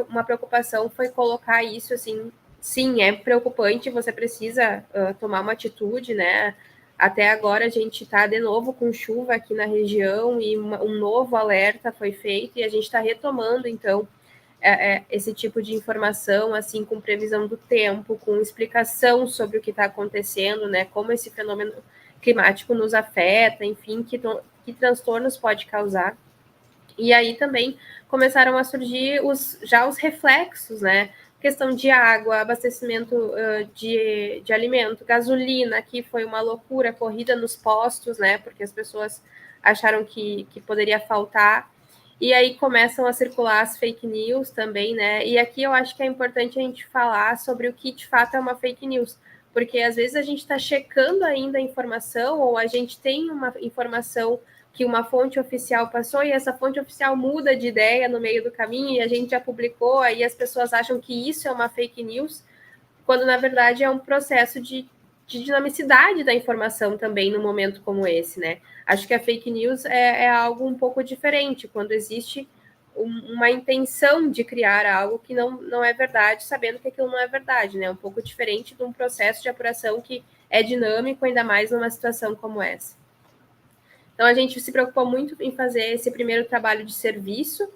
uma preocupação foi colocar isso, assim, sim, é preocupante, você precisa tomar uma atitude, né? Até agora a gente está de novo com chuva aqui na região e um novo alerta foi feito e a gente está retomando, então, esse tipo de informação, assim, com previsão do tempo, com explicação sobre o que está acontecendo, né? Como esse fenômeno climático nos afeta, enfim, que transtornos pode causar. E aí também começaram a surgir os reflexos, né? questão de água, abastecimento de alimento, gasolina, que foi uma loucura, corrida nos postos, né, porque as pessoas acharam que poderia faltar, e aí começam a circular as fake news também, né, e aqui eu acho que é importante a gente falar sobre o que de fato é uma fake news, porque às vezes a gente está checando ainda a informação, ou a gente tem uma informação que uma fonte oficial passou e essa fonte oficial muda de ideia no meio do caminho e a gente já publicou, aí as pessoas acham que isso é uma fake news, quando na verdade é um processo de dinamicidade da informação também num momento como esse, né? Acho que a fake news é algo um pouco diferente, quando existe uma intenção de criar algo que não é verdade, sabendo que aquilo não é verdade, né? Um pouco diferente de um processo de apuração que é dinâmico, ainda mais numa situação como essa. Então, a gente se preocupou muito em fazer esse primeiro trabalho de serviço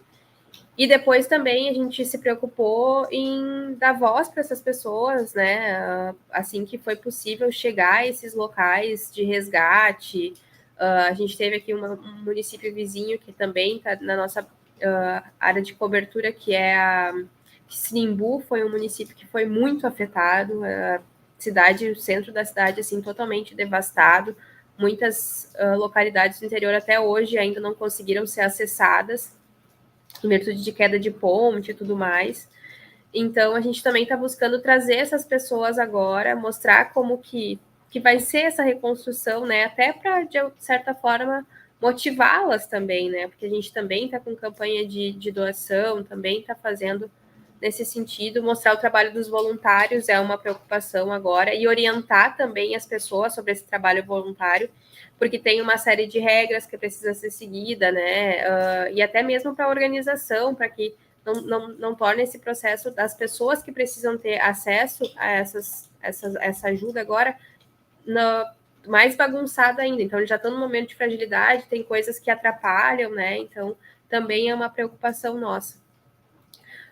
e depois também a gente se preocupou em dar voz para essas pessoas, né? Assim que foi possível chegar a esses locais de resgate. A gente teve aqui um município vizinho que também está na nossa área de cobertura, que é a Sinimbu, foi um município que foi muito afetado. A cidade, o centro da cidade, assim, totalmente devastado. Muitas localidades do interior até hoje ainda não conseguiram ser acessadas, em virtude de queda de ponte e tudo mais. Então, a gente também está buscando trazer essas pessoas agora, mostrar como que vai ser essa reconstrução, né? Até para, de certa forma, motivá-las também, né? Porque a gente também está com campanha de doação, também está fazendo nesse sentido, mostrar o trabalho dos voluntários é uma preocupação agora, e orientar também as pessoas sobre esse trabalho voluntário, porque tem uma série de regras que precisa ser seguida, né, e até mesmo para a organização, para que não torne esse processo das pessoas que precisam ter acesso a essa ajuda agora mais bagunçado ainda. Então, eles já estão no momento de fragilidade, tem coisas que atrapalham, né, então também é uma preocupação nossa.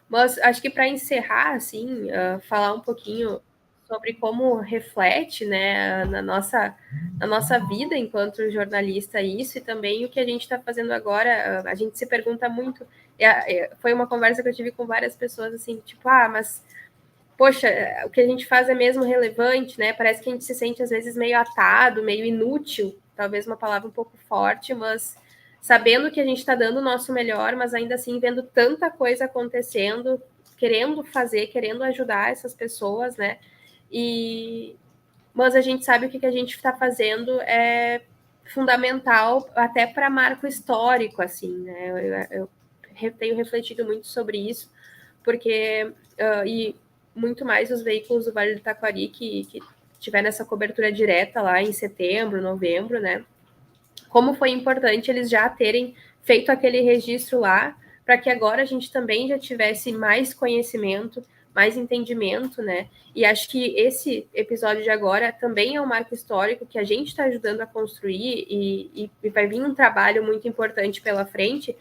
Mas acho que para encerrar, assim, falar um pouquinho sobre como reflete, né, na nossa vida enquanto jornalista isso, e também o que a gente está fazendo agora. A gente se pergunta muito, foi uma conversa que eu tive com várias pessoas, assim, tipo, mas, poxa, o que a gente faz é mesmo relevante, né, parece que a gente se sente, às vezes, meio atado, meio inútil, talvez uma palavra um pouco forte, mas sabendo que a gente está dando o nosso melhor, mas ainda assim vendo tanta coisa acontecendo, querendo fazer, querendo ajudar essas pessoas, né? Mas a gente sabe que o que a gente está fazendo é fundamental até para marco histórico, assim, né? Eu tenho refletido muito sobre isso, porque e muito mais os veículos do Vale do Taquari que tiveram essa cobertura direta lá em setembro, novembro, né? Como foi importante eles já terem feito aquele registro lá, para que agora a gente também já tivesse mais conhecimento, mais entendimento, né? E acho que esse episódio de agora também é um marco histórico que a gente está ajudando a construir, e vai vir um trabalho muito importante pela frente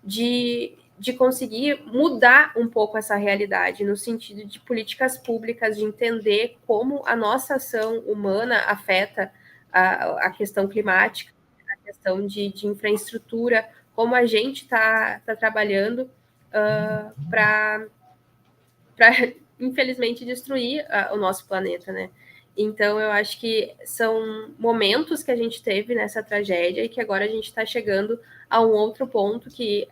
de conseguir mudar um pouco essa realidade, no sentido de políticas públicas, de entender como a nossa ação humana afeta a questão climática, questão de infraestrutura, como a gente está trabalhando para, infelizmente, destruir o nosso planeta, né? Então, eu acho que são momentos que a gente teve nessa tragédia e que agora a gente está chegando a um outro ponto que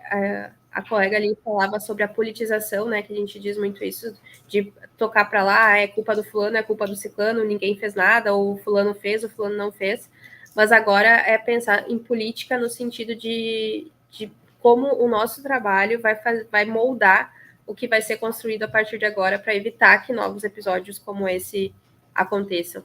a colega ali falava sobre a politização, né? Que a gente diz muito isso, de tocar para lá, é culpa do fulano, é culpa do ciclano, ninguém fez nada, ou o fulano fez, o fulano não fez. Mas agora é pensar em política no sentido de como o nosso trabalho vai moldar o que vai ser construído a partir de agora para evitar que novos episódios como esse aconteçam.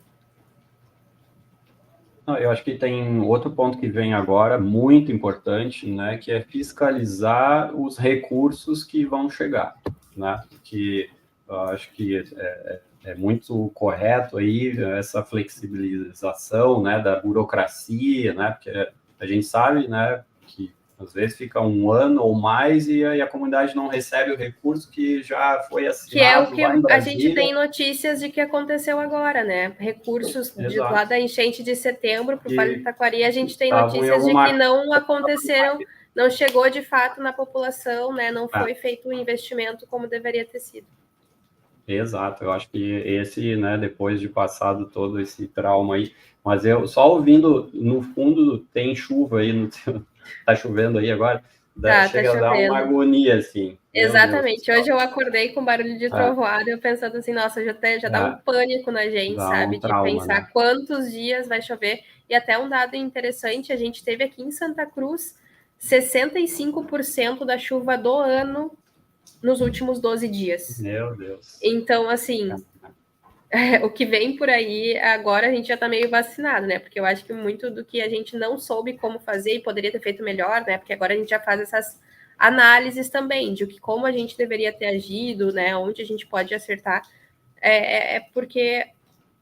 Eu acho que tem outro ponto que vem agora, muito importante, né, que é fiscalizar os recursos que vão chegar, né, que eu acho que é muito correto aí essa flexibilização, né, da burocracia, né, porque a gente sabe, né, que às vezes fica um ano ou mais e a comunidade não recebe o recurso que já foi assinado. Que é o que a gente tem notícias de que aconteceu agora, né? Recursos lá da enchente de setembro para o Vale do Taquari, a gente tem notícias de que não aconteceram, não chegou de fato na população, né? Não foi feito o investimento como deveria ter sido. Exato, eu acho que esse, né, depois de passado todo esse trauma aí, mas eu só ouvindo, no fundo tem chuva aí, tá chovendo aí agora, Tá chega a dar uma chovendo. agonia, assim, meu Deus do Exatamente. céu. Hoje eu acordei com barulho de trovoada, eu pensando assim, nossa, já dá um pânico na gente, dá um sabe? De trauma, pensar né? quantos dias vai chover. E até um dado interessante, a gente teve aqui em Santa Cruz 65% da chuva do ano nos últimos 12 dias. Meu Deus. Então, assim, o que vem por aí, agora a gente já tá meio vacinado, né? Porque eu acho que muito do que a gente não soube como fazer e poderia ter feito melhor, né? Porque agora a gente já faz essas análises também de como a gente deveria ter agido, né? Onde a gente pode acertar. Porque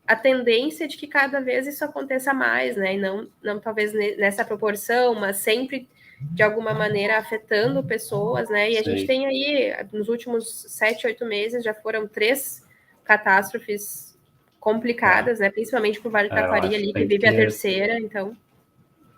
a tendência é de que cada vez isso aconteça mais, né? E não talvez nessa proporção, mas sempre de alguma maneira afetando pessoas, né? E a gente tem aí, nos últimos 7, 8 meses, já foram 3 catástrofes complicadas, né? Principalmente para o Vale do Taquari ali, que vive a terceira, então...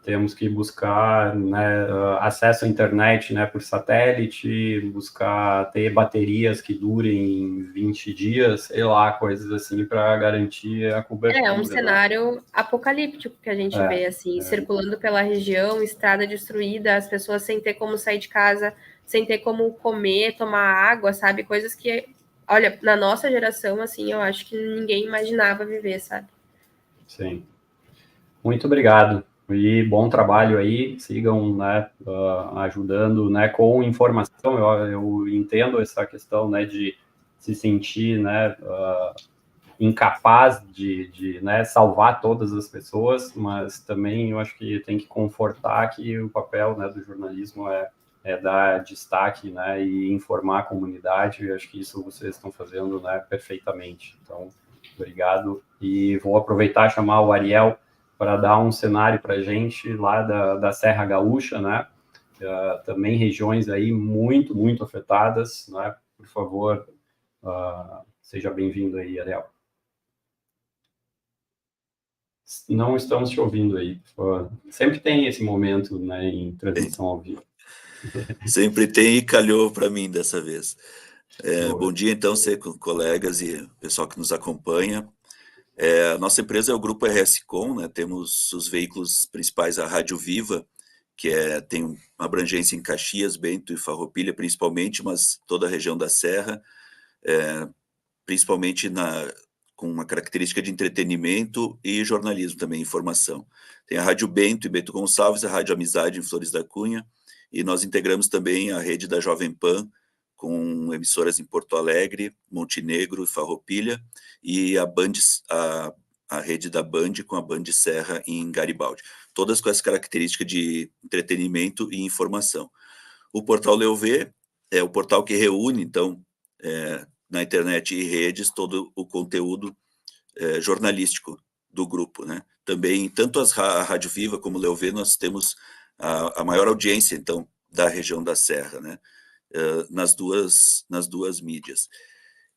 Temos que buscar, né, acesso à internet, né, por satélite, buscar ter baterias que durem 20 dias, sei lá, coisas assim, para garantir a cobertura. É um cenário apocalíptico que a gente vê, assim, circulando pela região, estrada destruída, as pessoas sem ter como sair de casa, sem ter como comer, tomar água, sabe? Coisas que, olha, na nossa geração, assim, eu acho que ninguém imaginava viver, sabe? Sim. Muito obrigado. E bom trabalho aí, sigam, né, ajudando, né, com informação. Eu entendo essa questão, né, de se sentir, né, incapaz de né, salvar todas as pessoas, mas também eu acho que tem que confortar que o papel, né, do jornalismo é dar destaque, né, e informar a comunidade. Eu acho que isso vocês estão fazendo, né, perfeitamente. Então, obrigado. E vou aproveitar e chamar o Ariel para dar um cenário para a gente lá da Serra Gaúcha, né? Também regiões aí muito, muito afetadas, né? Por favor, seja bem-vindo aí, Ariel. Não estamos te ouvindo aí. Sempre tem esse momento, né, em transmissão ao vivo. Sempre tem e calhou para mim dessa vez. Bom dia, então, colegas e pessoal que nos acompanha. A nossa empresa é o Grupo RS-Com, né? Temos os veículos principais, a Rádio Viva, que tem uma abrangência em Caxias, Bento e Farroupilha, principalmente, mas toda a região da Serra, principalmente com uma característica de entretenimento e jornalismo também, informação. Tem a Rádio Bento em Bento Gonçalves, a Rádio Amizade em Flores da Cunha, e nós integramos também a rede da Jovem Pan, com emissoras em Porto Alegre, Montenegro e Farroupilha, e a rede da Band com a Band Serra em Garibaldi. Todas com essa característica de entretenimento e informação. O portal Leuvé é o portal que reúne, então, na internet e redes, todo o conteúdo jornalístico do grupo, né? Também, tanto a Rádio Viva como o Leuvé, nós temos a maior audiência, então, da região da Serra, né? Nas duas mídias.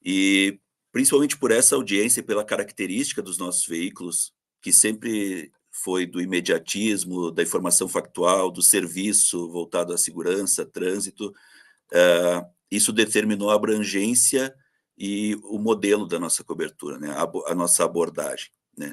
E, principalmente por essa audiência e pela característica dos nossos veículos, que sempre foi do imediatismo, da informação factual, do serviço voltado à segurança, trânsito, isso determinou a abrangência e o modelo da nossa cobertura, né? A nossa abordagem, né?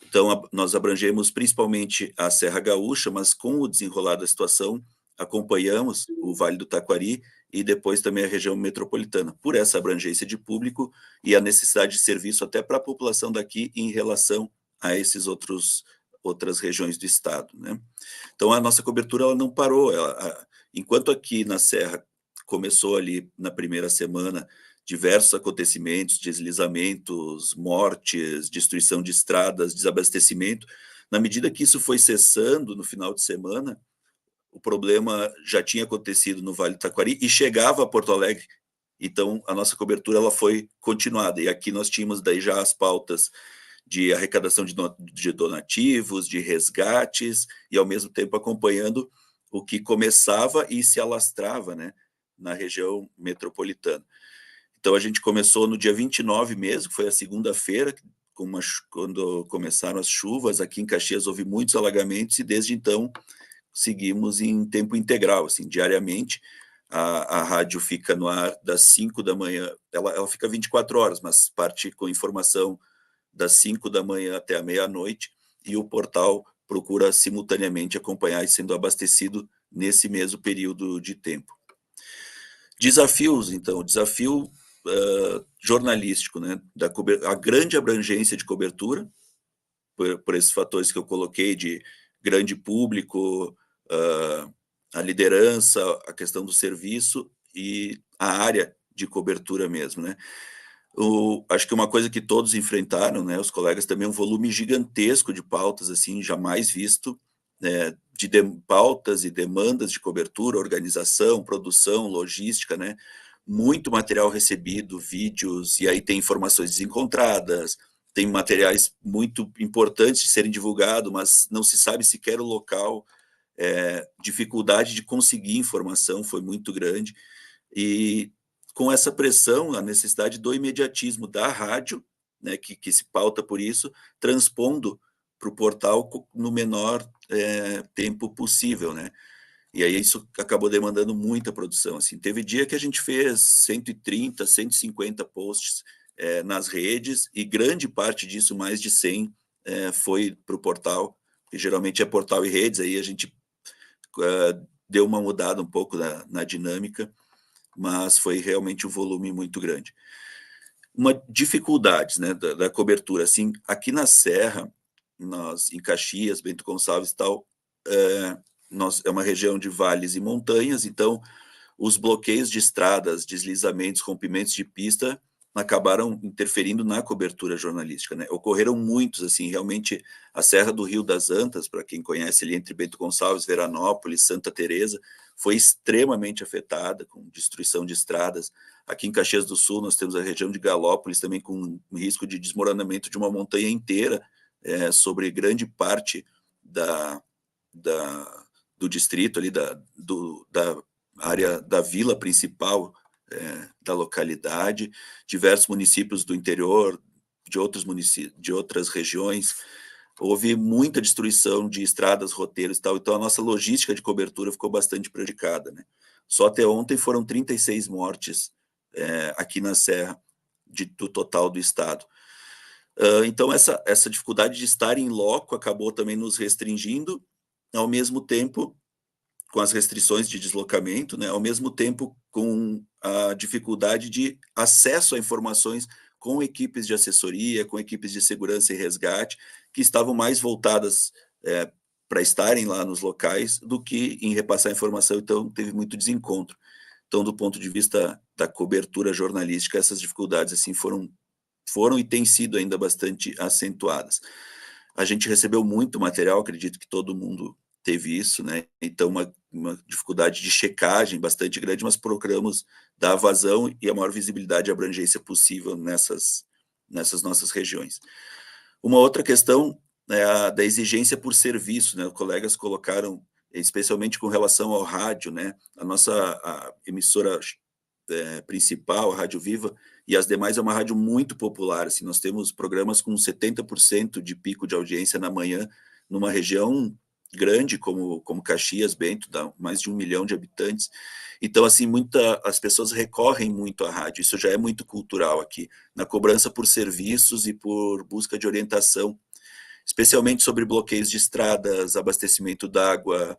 Então, nós abrangemos principalmente a Serra Gaúcha, mas com o desenrolar da situação, acompanhamos o Vale do Taquari e depois também a região metropolitana, por essa abrangência de público e a necessidade de serviço até para a população daqui em relação a esses outras regiões do estado, né? Então, a nossa cobertura ela não parou. Enquanto aqui na Serra começou ali na primeira semana diversos acontecimentos, deslizamentos, mortes, destruição de estradas, desabastecimento, na medida que isso foi cessando no final de semana, o problema já tinha acontecido no Vale do Taquari e chegava a Porto Alegre. Então, a nossa cobertura ela foi continuada. E aqui nós tínhamos daí já as pautas de arrecadação de donativos, de resgates, e ao mesmo tempo acompanhando o que começava e se alastrava, né, na região metropolitana. Então, a gente começou no dia 29 mesmo, que foi a segunda-feira, quando começaram as chuvas. Aqui em Caxias houve muitos alagamentos e desde então seguimos em tempo integral, assim, diariamente. A rádio fica no ar das 5 da manhã, ela fica 24 horas, mas parte com informação das 5 da manhã até a meia-noite, e o portal procura simultaneamente acompanhar e sendo abastecido nesse mesmo período de tempo. Desafios, então, desafio jornalístico, né, a grande abrangência de cobertura, por esses fatores que eu coloquei, de grande público, a liderança, a questão do serviço e a área de cobertura mesmo, né. Acho que uma coisa que todos enfrentaram, né, os colegas também, um volume gigantesco de pautas, assim, jamais visto, né, de pautas e demandas de cobertura, organização, produção, logística, né, muito material recebido, vídeos, e aí tem informações desencontradas, tem materiais muito importantes de serem divulgados, mas não se sabe sequer o local, dificuldade de conseguir informação foi muito grande, e com essa pressão, a necessidade do imediatismo da rádio, né, que se pauta por isso, transpondo para o portal no menor tempo possível, né? E aí isso acabou demandando muita produção, assim. Teve dia que a gente fez 130, 150 posts nas redes, e grande parte disso, mais de 100, foi para o portal, que geralmente é portal e redes, aí a gente deu uma mudada um pouco na dinâmica, mas foi realmente um volume muito grande. Uma dificuldade, né, da cobertura, assim, aqui na Serra, em Caxias, Bento Gonçalves e tal, é uma região de vales e montanhas, então os bloqueios de estradas, deslizamentos, rompimentos de pista acabaram interferindo na cobertura jornalística, né? Ocorreram muitos, assim, realmente a Serra do Rio das Antas, para quem conhece ali entre Bento Gonçalves, Veranópolis, Santa Teresa, foi extremamente afetada, com destruição de estradas. Aqui em Caxias do Sul nós temos a região de Galópolis também com risco de desmoronamento de uma montanha inteira sobre grande parte do distrito ali, da área da vila principal da localidade, diversos municípios do interior, de outros municípios, de outras regiões. Houve muita destruição de estradas, roteiros e tal, então a nossa logística de cobertura ficou bastante prejudicada, né? Só até ontem foram 36 mortes aqui na Serra, do total do estado. Então essa dificuldade de estar em loco acabou também nos restringindo, ao mesmo tempo, com as restrições de deslocamento, né, ao mesmo tempo com a dificuldade de acesso a informações com equipes de assessoria, com equipes de segurança e resgate, que estavam mais voltadas para estarem lá nos locais do que em repassar informação, então teve muito desencontro. Então, do ponto de vista da cobertura jornalística, essas dificuldades assim foram e têm sido ainda bastante acentuadas. A gente recebeu muito material, acredito que todo mundo teve isso, né? Então, uma dificuldade de checagem bastante grande, mas procuramos dar vazão e a maior visibilidade e abrangência possível nessas nossas regiões. Uma outra questão é a da exigência por serviço, né? Os colegas colocaram, especialmente com relação ao rádio, né? A emissora principal, a Rádio Viva, e as demais é uma rádio muito popular, assim, nós temos programas com 70% de pico de audiência na manhã, numa região grande como Caxias, Bento, dá mais de 1 milhão de habitantes. Então, assim, as pessoas recorrem muito à rádio, isso já é muito cultural aqui, na cobrança por serviços e por busca de orientação, especialmente sobre bloqueios de estradas, abastecimento d'água,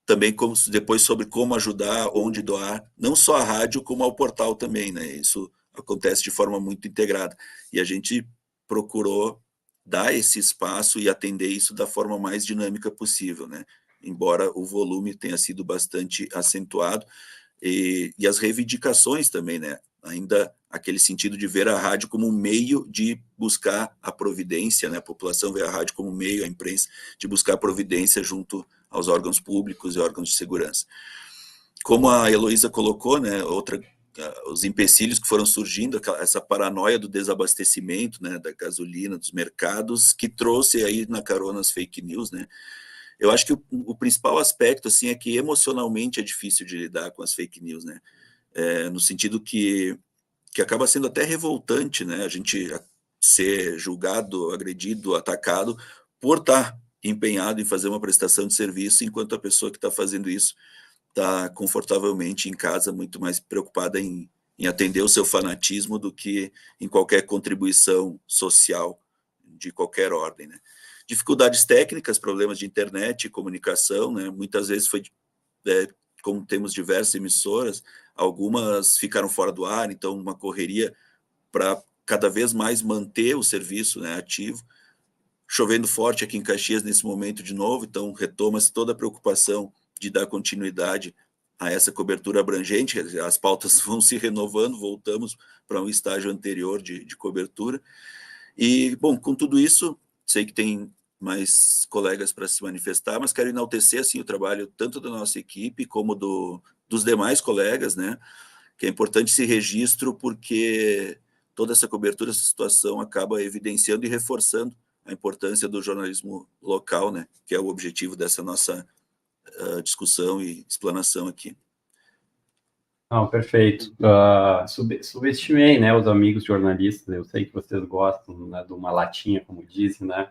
também depois sobre como ajudar, onde doar, não só a rádio, como ao portal também, né? Isso acontece de forma muito integrada. E a gente procurou dar esse espaço e atender isso da forma mais dinâmica possível, né? Embora o volume tenha sido bastante acentuado, e as reivindicações também, né? Ainda aquele sentido de ver a rádio como um meio de buscar a providência, né? A população vê a rádio como um meio, a imprensa, de buscar a providência junto aos órgãos públicos e órgãos de segurança. Como a Heloísa colocou, né? Os empecilhos que foram surgindo, essa paranoia do desabastecimento, né, da gasolina, dos mercados, que trouxe aí na carona as fake news, né? Eu acho que o principal aspecto, assim, é que emocionalmente é difícil de lidar com as fake news, né? No sentido que acaba sendo até revoltante, né? A gente ser julgado, agredido, atacado por estar empenhado em fazer uma prestação de serviço, enquanto a pessoa que está fazendo isso está confortavelmente em casa, muito mais preocupada em atender o seu fanatismo do que em qualquer contribuição social de qualquer ordem, né? Dificuldades técnicas, problemas de internet, comunicação, né? Muitas vezes foi, como temos diversas emissoras, algumas ficaram fora do ar, então uma correria para cada vez mais manter o serviço, né, ativo. Chovendo forte aqui em Caxias nesse momento de novo, então retoma-se toda a preocupação de dar continuidade a essa cobertura abrangente, as pautas vão se renovando, voltamos para um estágio anterior de cobertura. E, bom, com tudo isso, sei que tem mais colegas para se manifestar, mas quero enaltecer assim, o trabalho tanto da nossa equipe como dos demais colegas, né? Que é importante esse registro, porque toda essa cobertura, essa situação acaba evidenciando e reforçando a importância do jornalismo local, né? Que é o objetivo dessa nossa discussão e explanação aqui. Não, perfeito. Subestimei, né, os amigos jornalistas. Eu sei que vocês gostam, né, de uma latinha, como dizem, né?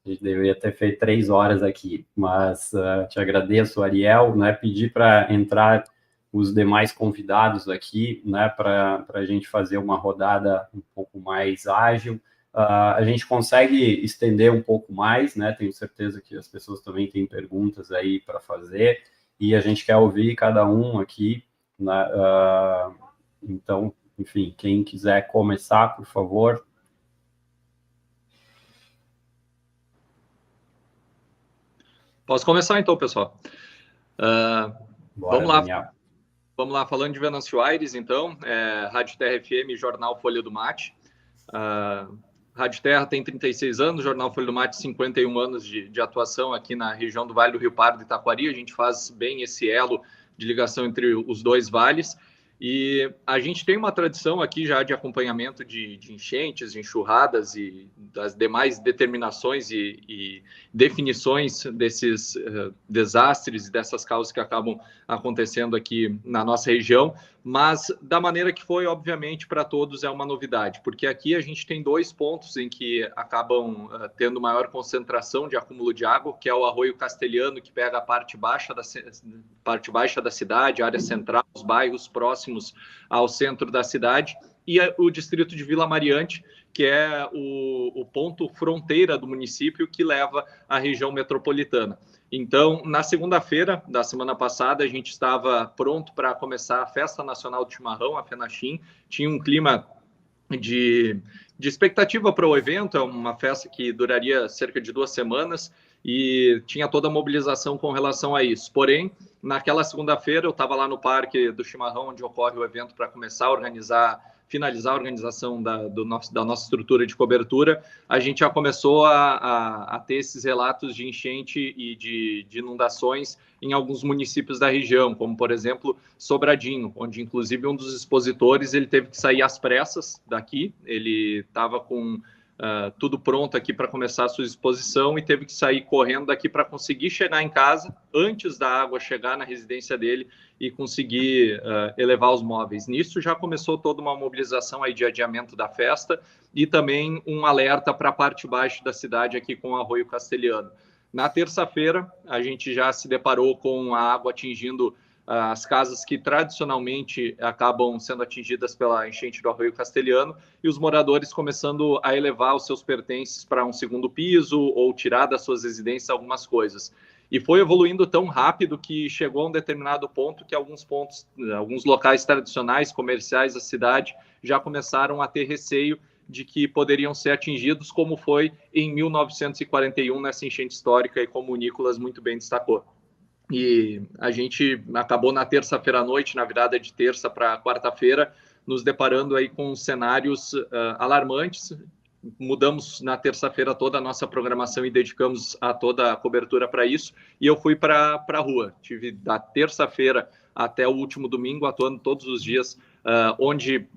A gente deveria ter feito 3 horas aqui, mas te agradeço, Ariel, né? Pedir para entrar os demais convidados aqui, né, para a gente fazer uma rodada um pouco mais ágil. A gente consegue estender um pouco mais, né? Tenho certeza que as pessoas também têm perguntas aí para fazer, e a gente quer ouvir cada um aqui, né? Então, enfim, quem quiser começar, por favor. Posso começar então, pessoal? Bora, vamos lá. Daniel. Vamos lá, falando de Venâncio Aires, então, Rádio Terra FM, Jornal Folha do Mate. Rádio Terra tem 36 anos, Jornal Folha do Mate 51 anos de atuação aqui na região do Vale do Rio Pardo e Taquari. A gente faz bem esse elo de ligação entre os dois vales. E a gente tem uma tradição aqui já de acompanhamento de enchentes, de enxurradas e das demais determinações e definições desses desastres e dessas causas que acabam acontecendo aqui na nossa região, mas da maneira que foi, obviamente, para todos é uma novidade, porque aqui a gente tem 2 pontos em que acabam tendo maior concentração de acúmulo de água, que é o Arroio Castelhano, que pega a parte baixa da cidade, a área central, os bairros próximos ao centro da cidade, e o distrito de Vila Mariante, que é o ponto fronteira do município que leva à região metropolitana. Então, na segunda-feira da semana passada, a gente estava pronto para começar a Festa Nacional do Chimarrão, a FENACHIM. Tinha um clima de expectativa para o evento, é uma festa que duraria cerca de 2 semanas e tinha toda a mobilização com relação a isso. Porém, naquela segunda-feira, eu estava lá no Parque do Chimarrão, onde ocorre o evento, para começar a finalizar a organização da nossa estrutura de cobertura. A gente já começou a ter esses relatos de enchente e de inundações em alguns municípios da região, como, por exemplo, Sobradinho, onde, inclusive, um dos expositores ele teve que sair às pressas daqui. Ele estava com tudo pronto aqui para começar a sua exposição e teve que sair correndo daqui para conseguir chegar em casa antes da água chegar na residência dele e conseguir elevar os móveis. Nisso já começou toda uma mobilização aí de adiamento da festa e também um alerta para a parte baixa da cidade aqui com o Arroio Castelhano. Na terça-feira, a gente já se deparou com a água atingindo as casas que tradicionalmente acabam sendo atingidas pela enchente do Arroio Castelhano e os moradores começando a elevar os seus pertences para um segundo piso ou tirar das suas residências algumas coisas. E foi evoluindo tão rápido que chegou a um determinado ponto que alguns locais tradicionais, comerciais da cidade já começaram a ter receio de que poderiam ser atingidos, como foi em 1941 nessa enchente histórica e como o Nicolas muito bem destacou. E a gente acabou na terça-feira à noite, na virada de terça para quarta-feira, nos deparando aí com cenários alarmantes. Mudamos na terça-feira toda a nossa programação e dedicamos a toda a cobertura para isso. E eu fui para a rua. Tive da terça-feira até o último domingo, atuando todos os dias onde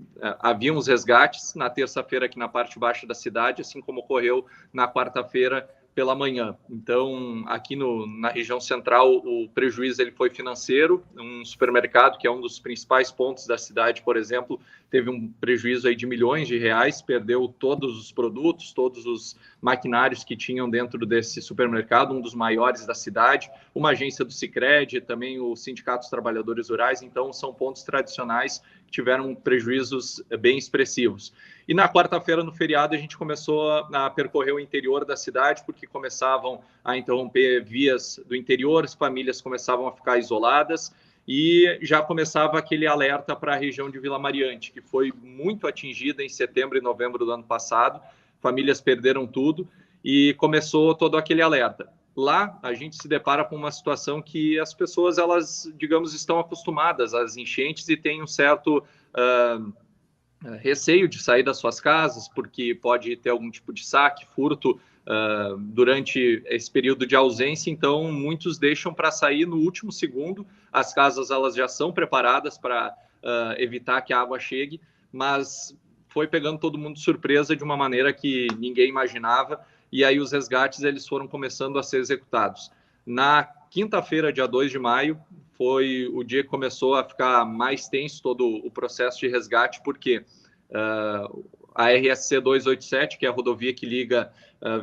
haviam os resgates. Na terça-feira aqui na parte baixa da cidade, assim como ocorreu na quarta-feira pela manhã. Então, aqui na região central, o prejuízo ele foi financeiro. Um supermercado, que é um dos principais pontos da cidade, por exemplo, teve um prejuízo aí de milhões de reais, perdeu todos os produtos, todos os maquinários que tinham dentro desse supermercado, um dos maiores da cidade, uma agência do Sicredi, também o Sindicato dos Trabalhadores Rurais. Então, são pontos tradicionais que tiveram prejuízos bem expressivos. E na quarta-feira, no feriado, a gente começou a percorrer o interior da cidade, porque começavam a interromper vias do interior, as famílias começavam a ficar isoladas, e já começava aquele alerta para a região de Vila Mariante, que foi muito atingida em setembro e novembro do ano passado. Famílias perderam tudo e começou todo aquele alerta. Lá, a gente se depara com uma situação que as pessoas, elas, digamos, estão acostumadas às enchentes e têm um certo receio de sair das suas casas, porque pode ter algum tipo de saque, furto durante esse período de ausência. Então, muitos deixam para sair no último segundo. As casas, elas já são preparadas para evitar que a água chegue, mas foi pegando todo mundo de surpresa de uma maneira que ninguém imaginava, e aí os resgates eles foram começando a ser executados. Na quinta-feira, dia 2 de maio, foi o dia que começou a ficar mais tenso todo o processo de resgate, porque a RSC 287, que é a rodovia que liga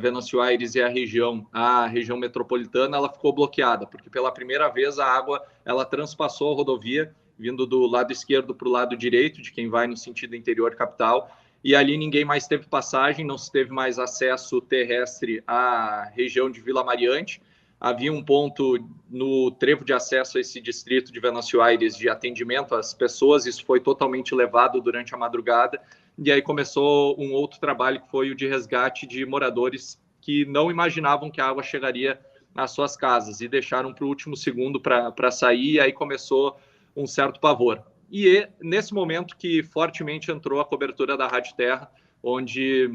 Venâncio Aires e a região metropolitana, ela ficou bloqueada, porque pela primeira vez a água ela transpassou a rodovia, vindo do lado esquerdo para o lado direito, de quem vai no sentido interior capital, e ali ninguém mais teve passagem, não se teve mais acesso terrestre à região de Vila Mariante. Havia um ponto no trevo de acesso a esse distrito de Venâncio Aires de atendimento às pessoas, isso foi totalmente levado durante a madrugada, e aí começou um outro trabalho que foi o de resgate de moradores que não imaginavam que a água chegaria às suas casas e deixaram para o último segundo para sair, e aí começou um certo pavor. E nesse momento que fortemente entrou a cobertura da Rádio Terra, onde,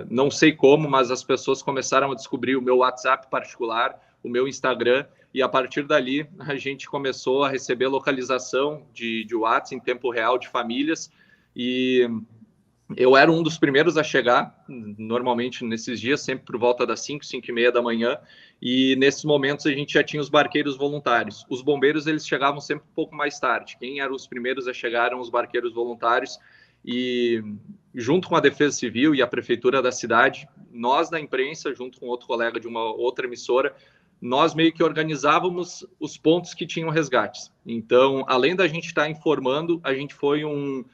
não sei como, mas as pessoas começaram a descobrir o meu WhatsApp particular, o meu Instagram, e a partir dali a gente começou a receber localização de WhatsApp em tempo real de famílias, e eu era um dos primeiros a chegar, normalmente nesses dias, sempre por volta das 5, 5h30 da manhã, e nesses momentos a gente já tinha os barqueiros voluntários. Os bombeiros, eles chegavam sempre um pouco mais tarde. Quem eram os primeiros a chegar eram os barqueiros voluntários, e junto com a Defesa Civil e a Prefeitura da cidade, nós da imprensa, junto com outro colega de uma outra emissora, nós meio que organizávamos os pontos que tinham resgates. Então, além da gente estar informando, a gente foi um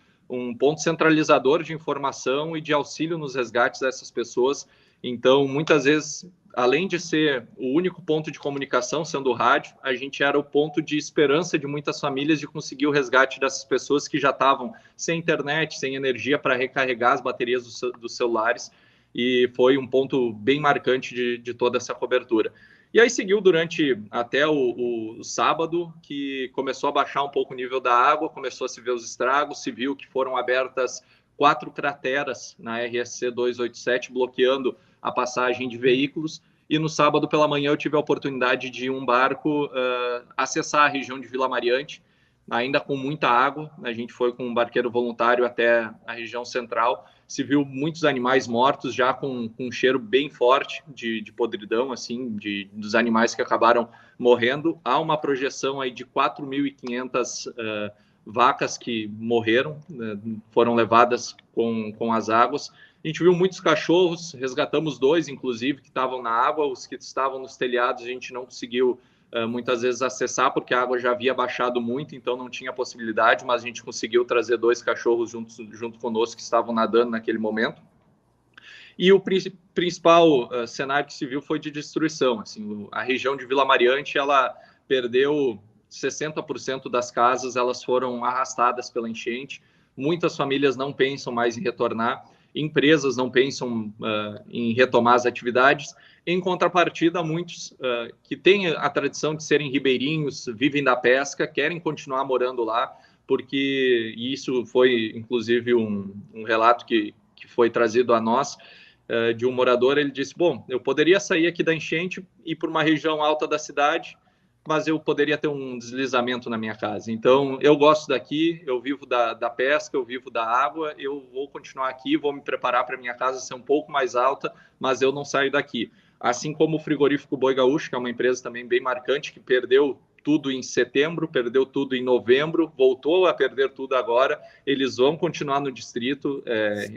ponto centralizador de informação e de auxílio nos resgates dessas pessoas. Então, muitas vezes, além de ser o único ponto de comunicação, sendo o rádio, a gente era o ponto de esperança de muitas famílias de conseguir o resgate dessas pessoas que já estavam sem internet, sem energia para recarregar as baterias dos celulares, e foi um ponto bem marcante de toda essa cobertura. E aí seguiu durante até o sábado, que começou a baixar um pouco o nível da água, começou a se ver os estragos, se viu que foram abertas 4 crateras na RSC 287, bloqueando a passagem de veículos, e no sábado pela manhã eu tive a oportunidade de um barco acessar a região de Vila Mariante, ainda com muita água. A gente foi com um barqueiro voluntário até a região central, se viu muitos animais mortos, já com um cheiro bem forte de podridão, assim, dos animais que acabaram morrendo. Há uma projeção aí de 4.500 vacas que morreram, foram levadas com as águas. A gente viu muitos cachorros, resgatamos 2, inclusive, que estavam na água. Os que estavam nos telhados a gente não conseguiu muitas vezes acessar, porque a água já havia baixado muito, então não tinha possibilidade, mas a gente conseguiu trazer 2 cachorros junto conosco que estavam nadando naquele momento. E o principal cenário que se viu foi de destruição. Assim, a região de Vila Mariante, ela perdeu 60% das casas, elas foram arrastadas pela enchente. Muitas famílias não pensam mais em retornar, empresas não pensam em retomar as atividades. Em contrapartida, muitos que têm a tradição de serem ribeirinhos, vivem da pesca, querem continuar morando lá, porque isso foi, inclusive, um relato que foi trazido a nós, de um morador. Ele disse: bom, eu poderia sair aqui da enchente e ir para uma região alta da cidade, mas eu poderia ter um deslizamento na minha casa. Então, eu gosto daqui, eu vivo da pesca, eu vivo da água, eu vou continuar aqui, vou me preparar para a minha casa ser um pouco mais alta, mas eu não saio daqui. assim como o frigorífico Boi Gaúcho, que é uma empresa também bem marcante, que perdeu tudo em setembro, perdeu tudo em novembro, voltou a perder tudo agora. Eles vão continuar no distrito.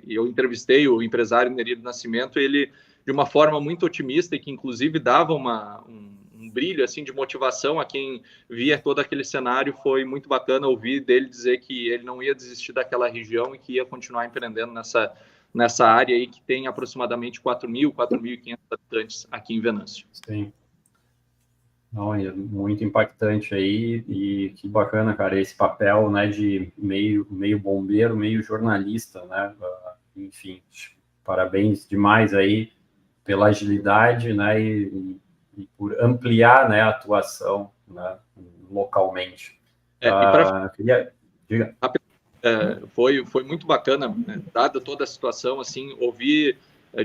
Eu entrevistei o empresário Neri do Nascimento, ele, de uma forma muito otimista, e que inclusive dava um brilho assim de motivação a quem via todo aquele cenário. Foi muito bacana ouvir dele dizer que ele não ia desistir daquela região e que ia continuar empreendendo nessa área aí, que tem aproximadamente 4.500 habitantes aqui em Venâncio. Sim. Não, é muito impactante aí, e que bacana, cara, esse papel, né, de meio bombeiro, meio jornalista, né, enfim, parabéns demais aí pela agilidade, né, e por ampliar, né, a atuação, né, localmente. Diga. Foi muito bacana, né, dada toda a situação, assim, ouvir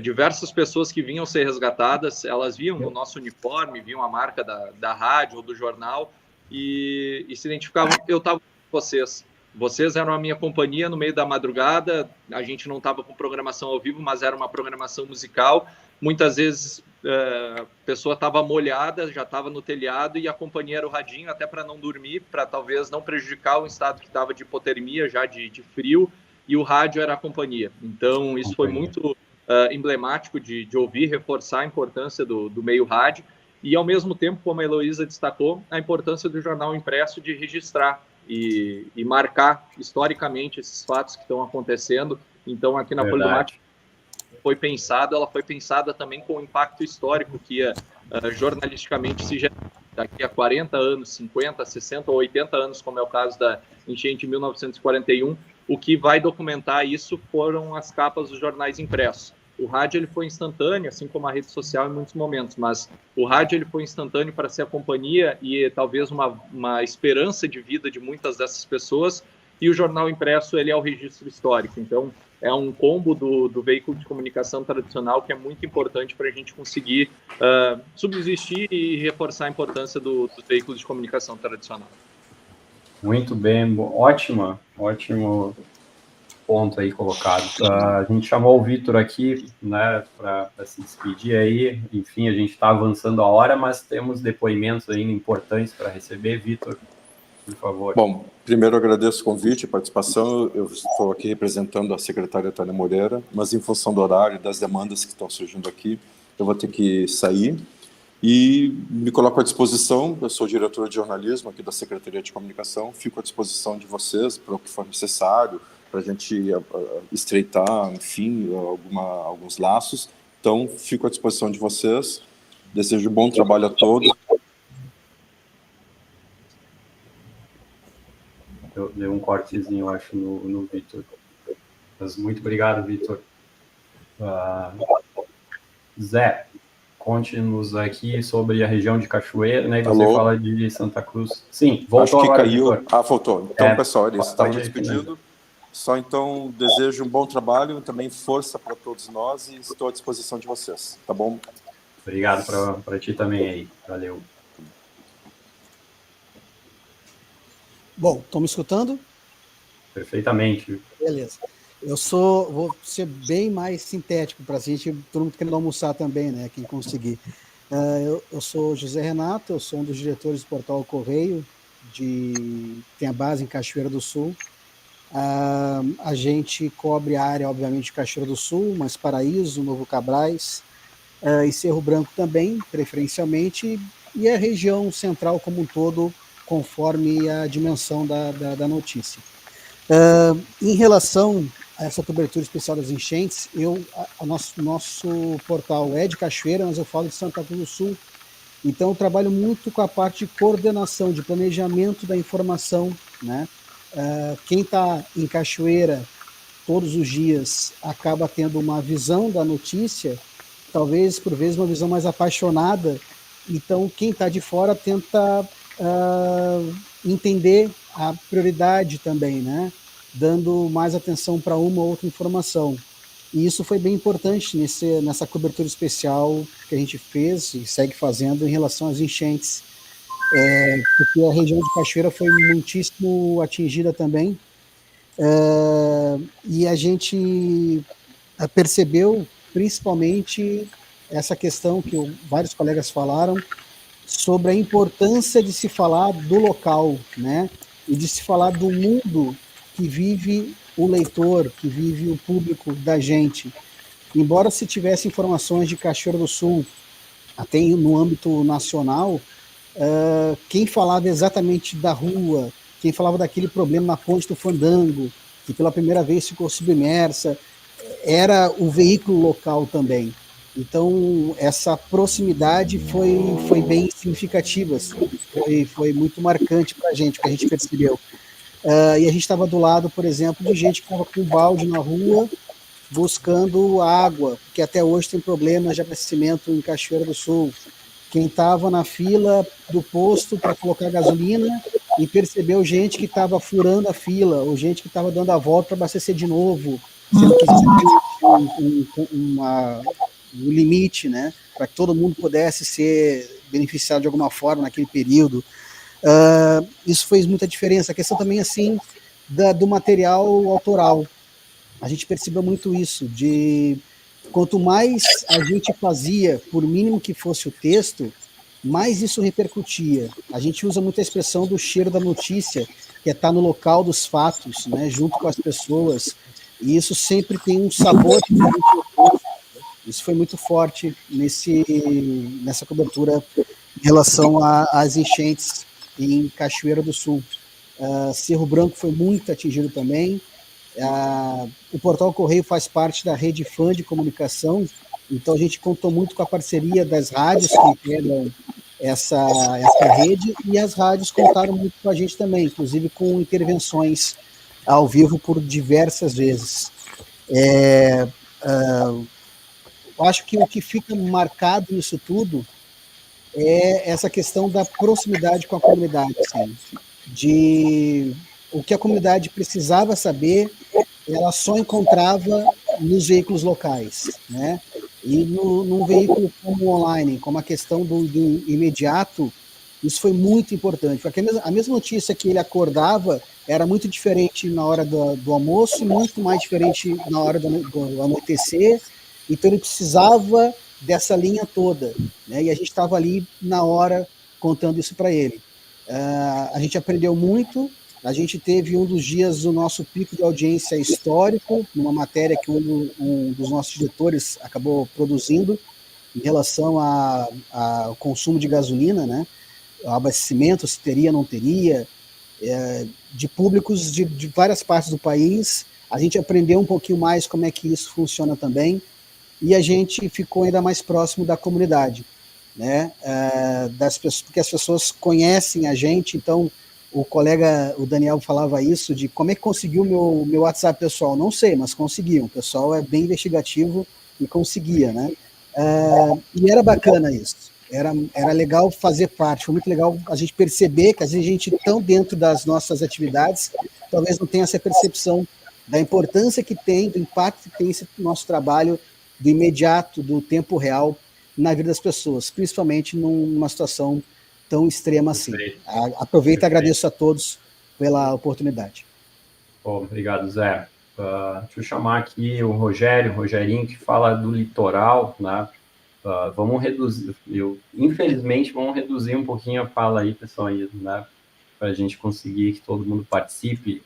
diversas pessoas que vinham ser resgatadas, elas viam o nosso uniforme, viam a marca da rádio ou do jornal e se identificavam. Eu estava com vocês eram a minha companhia no meio da madrugada. A gente não estava com programação ao vivo, mas era uma programação musical. Muitas vezes a pessoa estava molhada, já estava no telhado, e a companhia era o radinho, até para não dormir, para talvez não prejudicar o estado que estava de hipotermia, já de frio, e o rádio era a companhia. Então isso foi muito emblemático de ouvir, reforçar a importância do meio rádio, e ao mesmo tempo, como a Heloísa destacou, a importância do jornal impresso de registrar e marcar historicamente esses fatos que estão acontecendo. Então aqui na Folha do Mate ela foi pensada também com o impacto histórico que ia jornalisticamente se gerar daqui a 40 anos, 50, 60 ou 80 anos, como é o caso da enchente de 1941. O que vai documentar isso foram as capas dos jornais impressos. O rádio ele foi instantâneo, assim como a rede social em muitos momentos, mas o rádio ele foi instantâneo para ser a companhia e talvez uma esperança de vida de muitas dessas pessoas, e o jornal impresso ele é o registro histórico. Então, é um combo do veículo de comunicação tradicional que é muito importante para a gente conseguir subsistir e reforçar a importância dos veículos de comunicação tradicional. Muito bem, ótimo ponto aí colocado. A gente chamou o Vitor aqui, né, para se despedir aí. Enfim, a gente está avançando a hora, mas temos depoimentos ainda importantes para receber. Vitor, por favor. Bom, primeiro agradeço o convite, a participação. Eu estou aqui representando a secretária Tânia Moreira, mas em função do horário e das demandas que estão surgindo aqui, eu vou ter que sair. E me coloco à disposição, eu sou diretor de jornalismo aqui da Secretaria de Comunicação, fico à disposição de vocês para o que for necessário, para a gente estreitar, enfim, alguns laços. Então, fico à disposição de vocês. Desejo um bom trabalho a todos. Eu dei um cortezinho, acho, no Vitor. Mas muito obrigado, Vitor. Zé, conte-nos aqui sobre a região de Cachoeira, né? Você fala de Santa Cruz. Sim, voltou. Acho que agora, caiu. Vitor. Voltou. Então, pessoal, eles estavam despedindo. Só então desejo um bom trabalho e também força para todos nós, e estou à disposição de vocês, tá bom? Obrigado para ti também aí. Valeu. Bom, estão me escutando? Perfeitamente. Beleza. Vou ser bem mais sintético para a gente, todo mundo querendo almoçar também, né? Quem conseguir. Eu sou José Renato, eu sou um dos diretores do portal Correio, tem a base em Cachoeira do Sul. A gente cobre a área, obviamente, de Cachoeira do Sul, mas Paraíso, Novo Cabrais e Cerro Branco também, preferencialmente, e a região central como um todo, conforme a dimensão da notícia. Em relação a essa cobertura especial das enchentes, nosso portal é de Cachoeira, mas eu falo de Santa Cruz do Sul, então eu trabalho muito com a parte de coordenação, de planejamento da informação, né? Quem está em Cachoeira todos os dias acaba tendo uma visão da notícia, talvez por vezes uma visão mais apaixonada, então quem está de fora tenta entender a prioridade também, né? Dando mais atenção para uma ou outra informação. E isso foi bem importante nessa cobertura especial que a gente fez e segue fazendo em relação às enchentes, porque a região de Cachoeira foi muitíssimo atingida também, e a gente percebeu principalmente essa questão que vários colegas falaram sobre a importância de se falar do local, né? E de se falar do mundo que vive o leitor, que vive o público da gente. Embora se tivesse informações de Cachoeira do Sul, até no âmbito nacional, quem falava exatamente da rua, quem falava daquele problema na Ponte do Fandango, que pela primeira vez ficou submersa, era o veículo local também. Então, essa proximidade foi bem significativa, assim. Foi muito marcante para a gente, que a gente percebeu. E a gente estava do lado, por exemplo, de gente que estava com balde na rua, buscando água, porque até hoje tem problemas de abastecimento em Cachoeira do Sul. Quem estava na fila do posto para colocar gasolina e percebeu gente que estava furando a fila, ou gente que estava dando a volta para abastecer de novo, sendo que existe um limite, né, para que todo mundo pudesse ser beneficiado de alguma forma naquele período. Isso fez muita diferença. A questão também, assim, do material autoral. A gente percebeu muito isso, de quanto mais a gente fazia, por mínimo que fosse o texto, mais isso repercutia. A gente usa muito a expressão do cheiro da notícia, que é estar no local dos fatos, né, junto com as pessoas, e isso sempre tem um sabor. Isso foi muito forte nessa cobertura em relação às enchentes em Cachoeira do Sul. Cerro Branco foi muito atingido também. O Portal Correio faz parte da rede fã de comunicação, então a gente contou muito com a parceria das rádios que integram essa rede, e as rádios contaram muito com a gente também, inclusive com intervenções ao vivo por diversas vezes. Eu acho que o que fica marcado nisso tudo é essa questão da proximidade com a comunidade, assim, de o que a comunidade precisava saber, ela só encontrava nos veículos locais, né? E num veículo como o online, como a questão do imediato, isso foi muito importante, porque a mesma notícia que ele acordava era muito diferente na hora do almoço, muito mais diferente na hora do anoitecer, então ele precisava dessa linha toda, né? E a gente estava ali na hora contando isso para ele. A gente aprendeu muito. A gente teve um dos dias do nosso pico de audiência histórico, numa matéria que um dos nossos diretores acabou produzindo em relação ao consumo de gasolina, né? O abastecimento, se teria, não teria, de públicos de várias partes do país. A gente aprendeu um pouquinho mais como é que isso funciona também, e a gente ficou ainda mais próximo da comunidade, né? Das pessoas, porque as pessoas conhecem a gente, então o colega, o Daniel, falava isso, de como é que conseguiu meu WhatsApp pessoal. Não sei, mas conseguiam. O pessoal é bem investigativo e conseguia, né? E era bacana isso. Era legal fazer parte. Foi muito legal a gente perceber que às vezes a gente, tão dentro das nossas atividades, talvez não tenha essa percepção da importância que tem, do impacto que tem esse nosso trabalho, do imediato, do tempo real na vida das pessoas, principalmente numa situação tão extrema assim. Aproveito e agradeço a todos pela oportunidade. Bom, obrigado, Zé. Deixa eu chamar aqui o Rogerinho, que fala do litoral, né? Vamos reduzir, infelizmente, vamos reduzir um pouquinho a fala aí, pessoal, aí, né? Para a gente conseguir que todo mundo participe.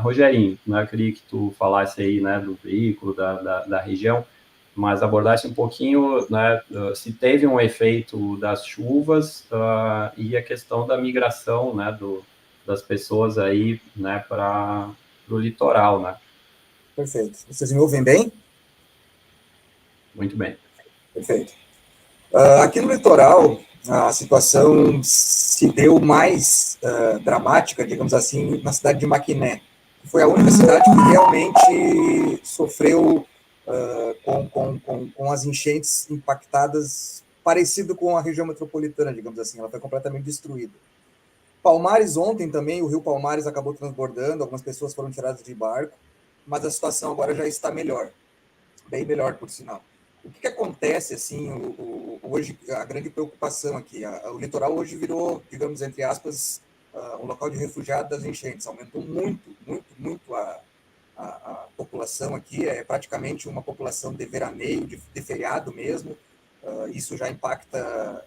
Rogerinho, né? Eu queria que tu falasse aí, né, do veículo, da região, mas abordasse um pouquinho, né, se teve um efeito das chuvas e a questão da migração, né, das pessoas aí, né, para o litoral, né? Perfeito. Vocês me ouvem bem? Muito bem. Perfeito. Aqui no litoral, a situação se deu mais dramática, digamos assim, na cidade de Maquiné. Foi a única cidade que realmente sofreu com as enchentes impactadas, parecido com a região metropolitana, digamos assim. Ela foi completamente destruída. Palmares, ontem também, o rio Palmares acabou transbordando, algumas pessoas foram tiradas de barco, mas a situação agora já está melhor, bem melhor, por sinal. O que acontece, assim, hoje, a grande preocupação aqui, o litoral hoje virou, digamos, entre aspas, um local de refugiados das enchentes. Aumentou muito a população aqui, é praticamente uma população de veraneio, de feriado mesmo. Isso já impacta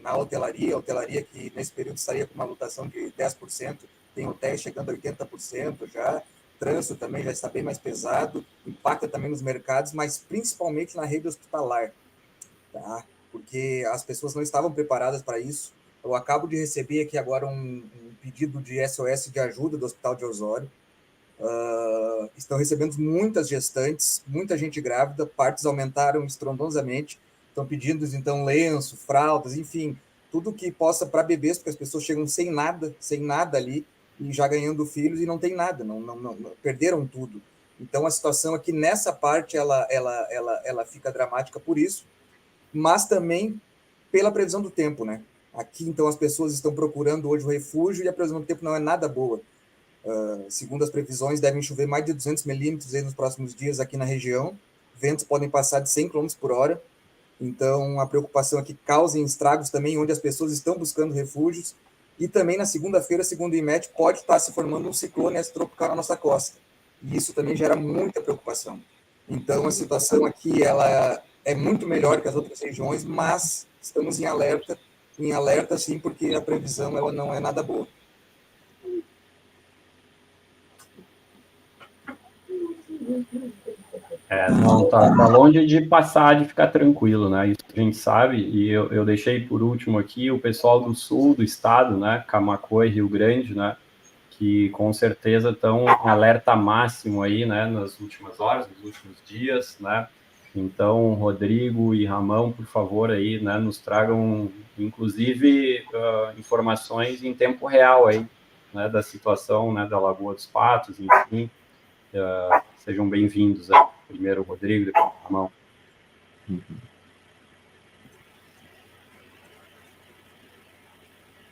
na hotelaria, a hotelaria que nesse período estaria com uma lotação de 10%, tem hotéis chegando a 80% já, trânsito também já está bem mais pesado, impacta também nos mercados, mas principalmente na rede hospitalar, tá? Porque as pessoas não estavam preparadas para isso. Eu acabo de receber aqui agora um pedido de SOS de ajuda do Hospital de Osório. Estão recebendo muitas gestantes, muita gente grávida, partos aumentaram estrondosamente, estão pedindo então lenço, fraldas, enfim, tudo que possa para bebês, porque as pessoas chegam sem nada ali, e já ganhando filhos e não tem nada, não perderam tudo. Então a situação aqui nessa parte ela fica dramática por isso, mas também pela previsão do tempo, né? Aqui então as pessoas estão procurando hoje o refúgio e a previsão do tempo não é nada boa. Segundo as previsões, devem chover mais de 200 milímetros nos próximos dias aqui na região. Ventos podem passar de 100 km por hora. Então, a preocupação é que causem estragos também onde as pessoas estão buscando refúgios. E também na segunda-feira, segundo o IMET, pode estar se formando um ciclone tropical na nossa costa. E isso também gera muita preocupação. Então, a situação aqui ela é muito melhor que as outras regiões, mas estamos em alerta sim, porque a previsão ela não é nada boa. Não, tá longe de passar, de ficar tranquilo, né? Isso a gente sabe, e eu deixei por último aqui o pessoal do sul do estado, né? Camaquã e Rio Grande, né? Que com certeza estão em alerta máximo aí, né? Nas últimas horas, nos últimos dias, né? Então, Rodrigo e Ramão, por favor, aí, né? Nos tragam, inclusive, informações em tempo real aí, né? Da situação, né? Da Lagoa dos Patos, enfim. Sejam bem-vindos aí. Primeiro o Rodrigo, depois o Ramão.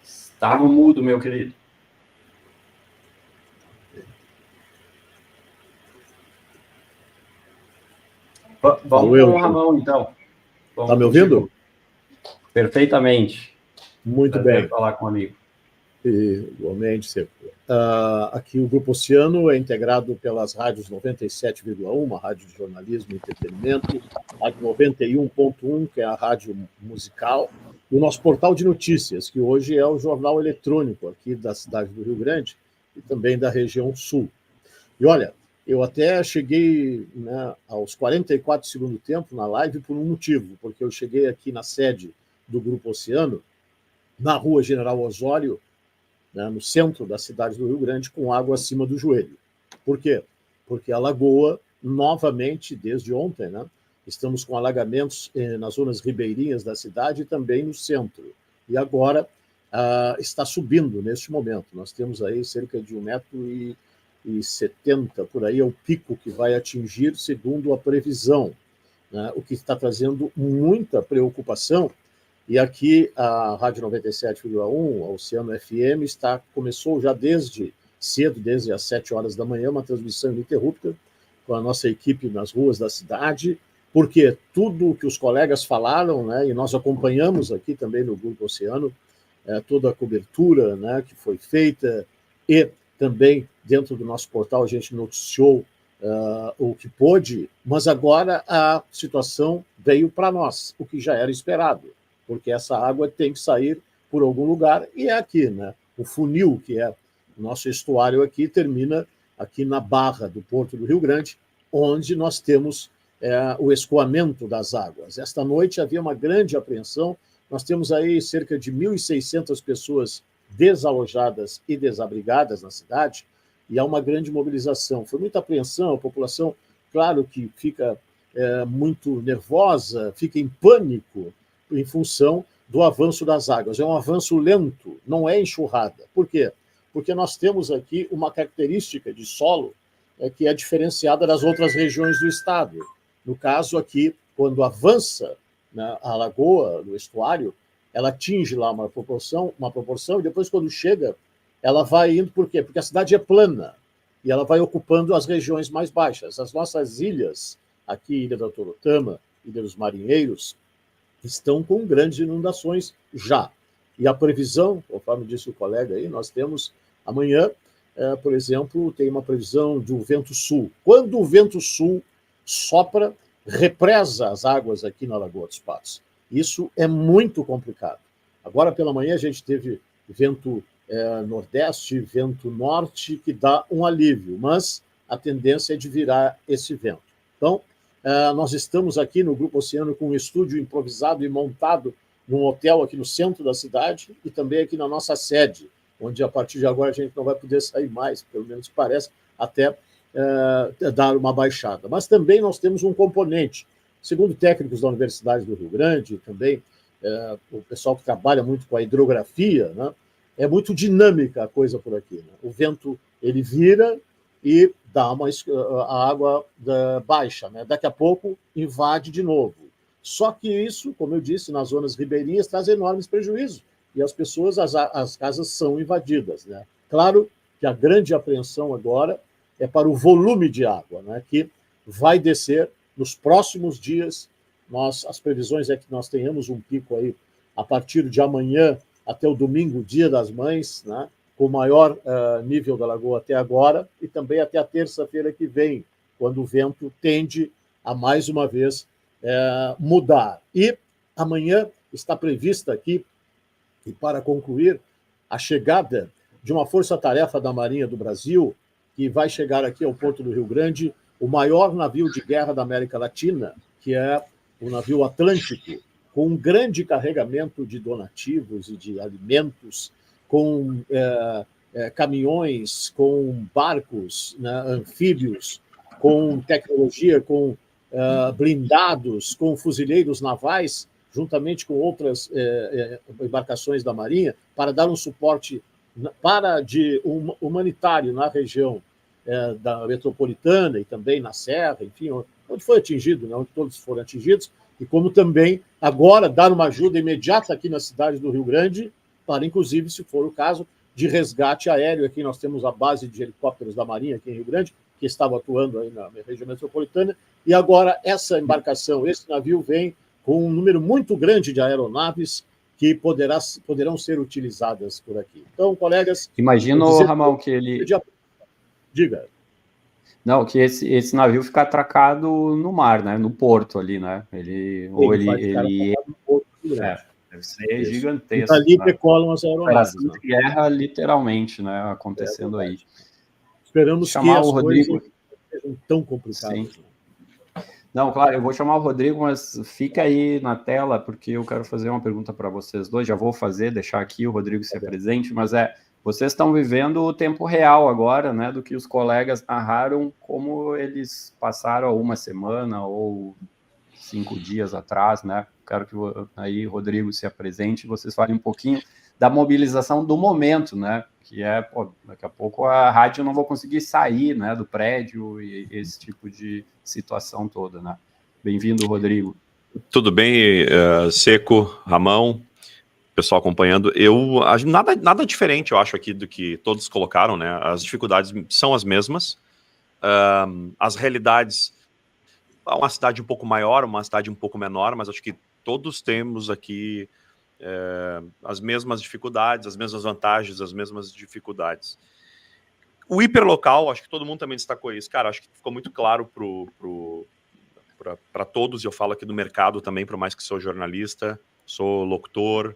Está no mudo, meu querido. Vamos com o Ramão, então. Está me ouvindo? Perfeitamente. Muito bem. Falar com o amigo. Igualmente, sempre. Aqui o Grupo Oceano é integrado pelas rádios 97,1, uma rádio de jornalismo e entretenimento, rádio 91.1, que é a rádio musical, e o nosso portal de notícias, que hoje é o jornal eletrônico aqui da cidade do Rio Grande e também da região sul. E olha, eu até cheguei, né, aos 44 do segundo tempo na live por um motivo, porque eu cheguei aqui na sede do Grupo Oceano, na rua General Osório, né, no centro da cidade do Rio Grande, com água acima do joelho. Por quê? Porque a lagoa, novamente, desde ontem, né, estamos com alagamentos nas zonas ribeirinhas da cidade e também no centro. E agora está subindo neste momento. Nós temos aí cerca de 1,70 m, por aí é o pico que vai atingir, segundo a previsão, né, o que está trazendo muita preocupação. E aqui a Rádio 97,1, a Oceano FM, começou já desde cedo, desde as 7 horas da manhã, uma transmissão ininterrupta com a nossa equipe nas ruas da cidade, porque tudo o que os colegas falaram, né, e nós acompanhamos aqui também no Grupo Oceano, toda a cobertura, né, que foi feita, e também dentro do nosso portal a gente noticiou o que pôde, mas agora a situação veio para nós, o que já era esperado, porque essa água tem que sair por algum lugar, e é aqui, né? O funil, que é o nosso estuário aqui, termina aqui na barra do Porto do Rio Grande, onde nós temos o escoamento das águas. Esta noite havia uma grande apreensão, nós temos aí cerca de 1.600 pessoas desalojadas e desabrigadas na cidade, e há uma grande mobilização. Foi muita apreensão, a população, claro que fica muito nervosa, fica em pânico, em função do avanço das águas. É um avanço lento, não é enxurrada. Por quê? Porque nós temos aqui uma característica de solo que é diferenciada das outras regiões do estado. No caso aqui, quando avança, né, a lagoa, no estuário, ela atinge lá uma proporção, e depois, quando chega, ela vai indo. Por quê? Porque a cidade é plana e ela vai ocupando as regiões mais baixas. As nossas ilhas, aqui, Ilha da Torotama, Ilha dos Marinheiros, estão com grandes inundações já. E a previsão, conforme disse o colega aí, nós temos amanhã, por exemplo, tem uma previsão do vento sul. Quando o vento sul sopra, represa as águas aqui na Lagoa dos Patos. Isso é muito complicado. Agora pela manhã a gente teve vento nordeste, vento norte, que dá um alívio, mas a tendência é de virar esse vento. Então, nós estamos aqui no Grupo Oceano com um estúdio improvisado e montado num hotel aqui no centro da cidade e também aqui na nossa sede, onde a partir de agora a gente não vai poder sair mais, pelo menos parece, até dar uma baixada. Mas também nós temos um componente, segundo técnicos da Universidade do Rio Grande, também o pessoal que trabalha muito com a hidrografia, né, é muito dinâmica a coisa por aqui. Né? O vento ele vira e dá a água baixa, né? Daqui a pouco invade de novo. Só que isso, como eu disse, nas zonas ribeirinhas traz enormes prejuízos e as pessoas, as casas são invadidas, né? Claro que a grande apreensão agora é para o volume de água, né? Que vai descer nos próximos dias. As previsões é que nós tenhamos um pico aí a partir de amanhã até o domingo, Dia das Mães, né? Com o maior nível da lagoa até agora, e também até a terça-feira que vem, quando o vento tende a, mais uma vez, mudar. E amanhã está prevista aqui, e para concluir, a chegada de uma força-tarefa da Marinha do Brasil, que vai chegar aqui ao Porto do Rio Grande, o maior navio de guerra da América Latina, que é o navio Atlântico, com um grande carregamento de donativos e de alimentos, com caminhões, com barcos, né, anfíbios, com tecnologia, com blindados, com fuzileiros navais, juntamente com outras embarcações da Marinha, para dar um suporte humanitário na região da metropolitana e também na Serra, enfim, onde foi atingido, né, onde todos foram atingidos, e como também agora dar uma ajuda imediata aqui na cidade do Rio Grande, para, inclusive, se for o caso, de resgate aéreo. Aqui nós temos a base de helicópteros da Marinha, aqui em Rio Grande, que estava atuando aí na região metropolitana, e agora essa embarcação, esse navio vem com um número muito grande de aeronaves que poderão ser utilizadas por aqui. Então, colegas... Imagino, Ramon, que ele... Diga. Não, que esse navio fica atracado no mar, né? No porto ali, né? Ele no porto do Grande. Deve ser gigantesco. E ali decolam as aeronaves. Né? Guerra, literalmente, né? Acontecendo aí. Esperamos chamar que as o Rodrigo coisas não sejam tão complicadas. Sim. Não, claro, eu vou chamar o Rodrigo, mas fica aí na tela, porque eu quero fazer uma pergunta para vocês dois. Já vou deixar aqui o Rodrigo ser presente, mas vocês estão vivendo o tempo real agora, né, do que os colegas narraram, como eles passaram uma semana ou 5 dias atrás, né? Quero que aí o Rodrigo se apresente e vocês falem um pouquinho da mobilização do momento, né? Que daqui a pouco a rádio não vai conseguir sair, né, do prédio e esse tipo de situação toda, né? Bem-vindo, Rodrigo. Tudo bem, Seco, Ramon, pessoal acompanhando. Nada diferente, eu acho, aqui do que todos colocaram, né? As dificuldades são as mesmas. As realidades, uma cidade um pouco maior, uma cidade um pouco menor, mas acho que todos temos aqui as mesmas dificuldades, as mesmas vantagens, as mesmas dificuldades. O hiperlocal, acho que todo mundo também destacou isso. Cara, acho que ficou muito claro para todos, e eu falo aqui do mercado também, por mais que sou jornalista, sou locutor.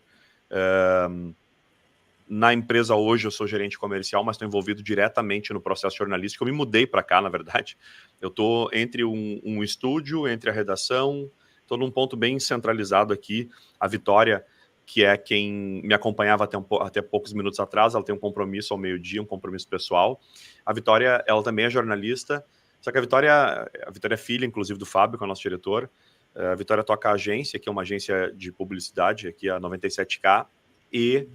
Na empresa hoje eu sou gerente comercial, mas estou envolvido diretamente no processo jornalístico. Eu me mudei para cá, na verdade. Eu estou entre um estúdio, entre a redação, estou num ponto bem centralizado aqui. A Vitória, que é quem me acompanhava até poucos minutos atrás, ela tem um compromisso ao meio-dia, um compromisso pessoal. A Vitória, ela também é jornalista, só que a Vitória é filha, inclusive, do Fábio, que é o nosso diretor. A Vitória toca a agência, que é uma agência de publicidade, aqui a 97K, e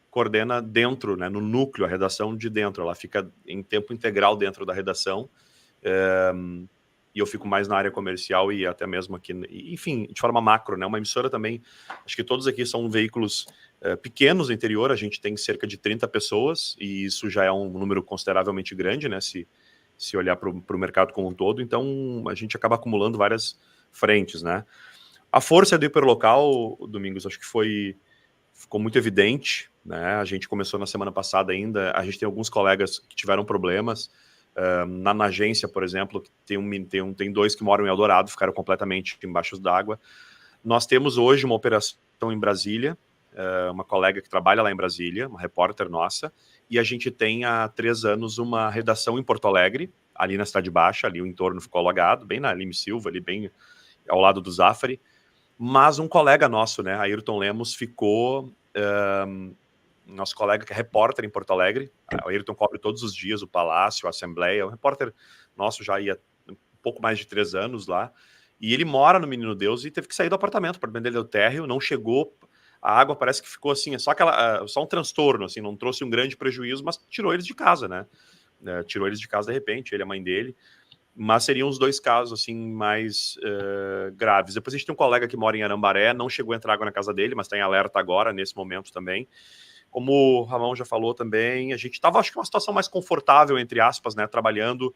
coordena dentro, né, no núcleo, a redação de dentro. Ela fica em tempo integral dentro da redação, e eu fico mais na área comercial e até mesmo aqui, enfim, de forma macro, né? Uma emissora também, acho que todos aqui são veículos pequenos no interior, a gente tem cerca de 30 pessoas, e isso já é um número consideravelmente grande, né? Se olhar para o mercado como um todo, então a gente acaba acumulando várias frentes, né? A força do hiperlocal, Domingos, acho que ficou muito evidente, né? A gente começou na semana passada ainda, a gente tem alguns colegas que tiveram problemas, na agência, por exemplo, tem 2 que moram em Eldorado, ficaram completamente embaixo d'água. Nós temos hoje uma operação em Brasília, uma colega que trabalha lá em Brasília, uma repórter nossa, e a gente tem há 3 anos uma redação em Porto Alegre, ali na Cidade Baixa, ali o entorno ficou alagado, bem na Lime Silva, ali bem ao lado do Zafari, mas um colega nosso, né, Ayrton Lemos, ficou... nosso colega que é repórter em Porto Alegre, o Ayrton cobre todos os dias o Palácio, a Assembleia, o repórter nosso já ia um pouco mais de 3 anos lá, e ele mora no Menino Deus e teve que sair do apartamento para vender o térreo, não chegou, a água parece que ficou assim, só um transtorno, assim, não trouxe um grande prejuízo, mas tirou eles de casa, né? Tirou eles de casa de repente, ele e a mãe dele, mas seriam os 2 casos, assim, mais graves. Depois a gente tem um colega que mora em Arambaré, não chegou a entrar água na casa dele, mas está em alerta agora, nesse momento também. Como o Ramon já falou também, a gente estava, acho que uma situação mais confortável, entre aspas, né, trabalhando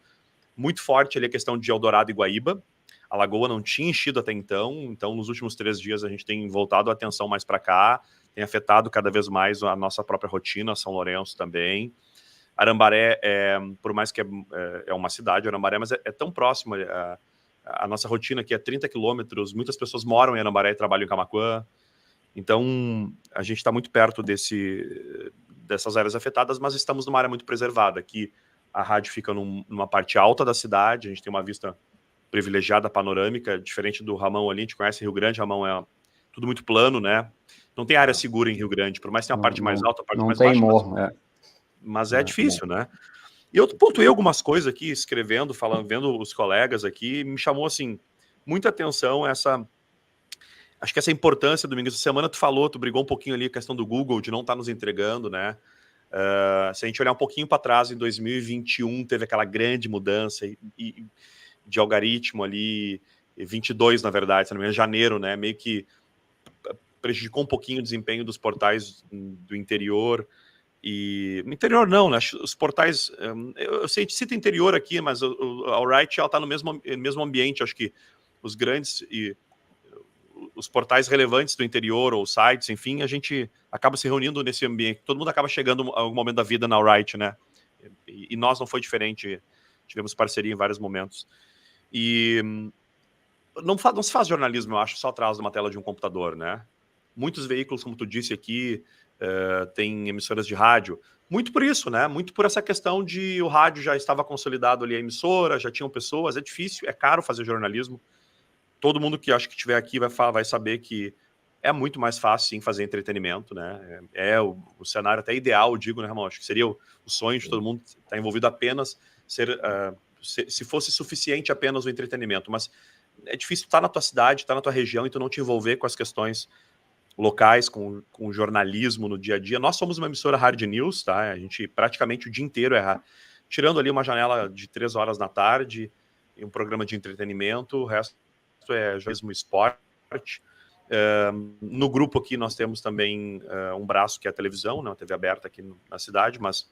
muito forte ali a questão de Eldorado e Guaíba. A Lagoa não tinha enchido até então nos últimos 3 dias a gente tem voltado a atenção mais para cá, tem afetado cada vez mais a nossa própria rotina, São Lourenço também. Arambaré, por mais que é uma cidade, Arambaré, mas é tão próximo, a nossa rotina aqui é 30 quilômetros, muitas pessoas moram em Arambaré e trabalham em Camaquã, então a gente está muito perto dessas áreas afetadas, mas estamos numa área muito preservada, aqui a rádio fica numa parte alta da cidade, a gente tem uma vista privilegiada, panorâmica, diferente do Ramon ali, a gente conhece Rio Grande, Ramon é tudo muito plano, né? Não tem área segura em Rio Grande, por mais que tenha a parte mais alta, a parte mais baixa. Não tem morro, mas é difícil, né? E eu pontuei algumas coisas aqui, escrevendo, falando, vendo os colegas aqui, me chamou, assim, muita atenção acho que essa importância, Domingos, essa semana tu brigou um pouquinho ali a questão do Google, de não estar nos entregando, né? Se a gente olhar um pouquinho para trás, em 2021 teve aquela grande mudança de algoritmo ali, 22, na verdade, se não me engano, janeiro, né? Meio que prejudicou um pouquinho o desempenho dos portais do interior. E no interior não, né? Os portais, eu sei, a gente cita interior aqui, mas a Alright está no mesmo ambiente, acho que os grandes e os portais relevantes do interior, ou sites, enfim, a gente acaba se reunindo nesse ambiente, todo mundo acaba chegando a algum momento da vida na Alright, né? E nós não foi diferente, tivemos parceria em vários momentos. E não se faz jornalismo, eu acho, só atrás de uma tela de um computador, né? Muitos veículos, como tu disse aqui, tem emissoras de rádio, muito por isso, né? Muito por essa questão de o rádio já estava consolidado ali, a emissora, já tinham pessoas, é difícil, é caro fazer jornalismo. Todo mundo que acho que estiver aqui vai saber que é muito mais fácil, sim, fazer entretenimento, né? O cenário até ideal, eu digo, né, Ramon? Acho que seria o sonho de todo mundo estar envolvido apenas se fosse suficiente apenas o entretenimento, mas é difícil estar na tua cidade, estar na tua região e tu não te envolver com as questões locais, com o jornalismo no dia a dia. Nós somos uma emissora hard news, tá? A gente praticamente o dia inteiro tirando ali uma janela de 3 horas da tarde e um programa de entretenimento, o resto é jornalismo e esporte. No grupo aqui nós temos também um braço que é a televisão, né, uma TV aberta aqui na cidade, mas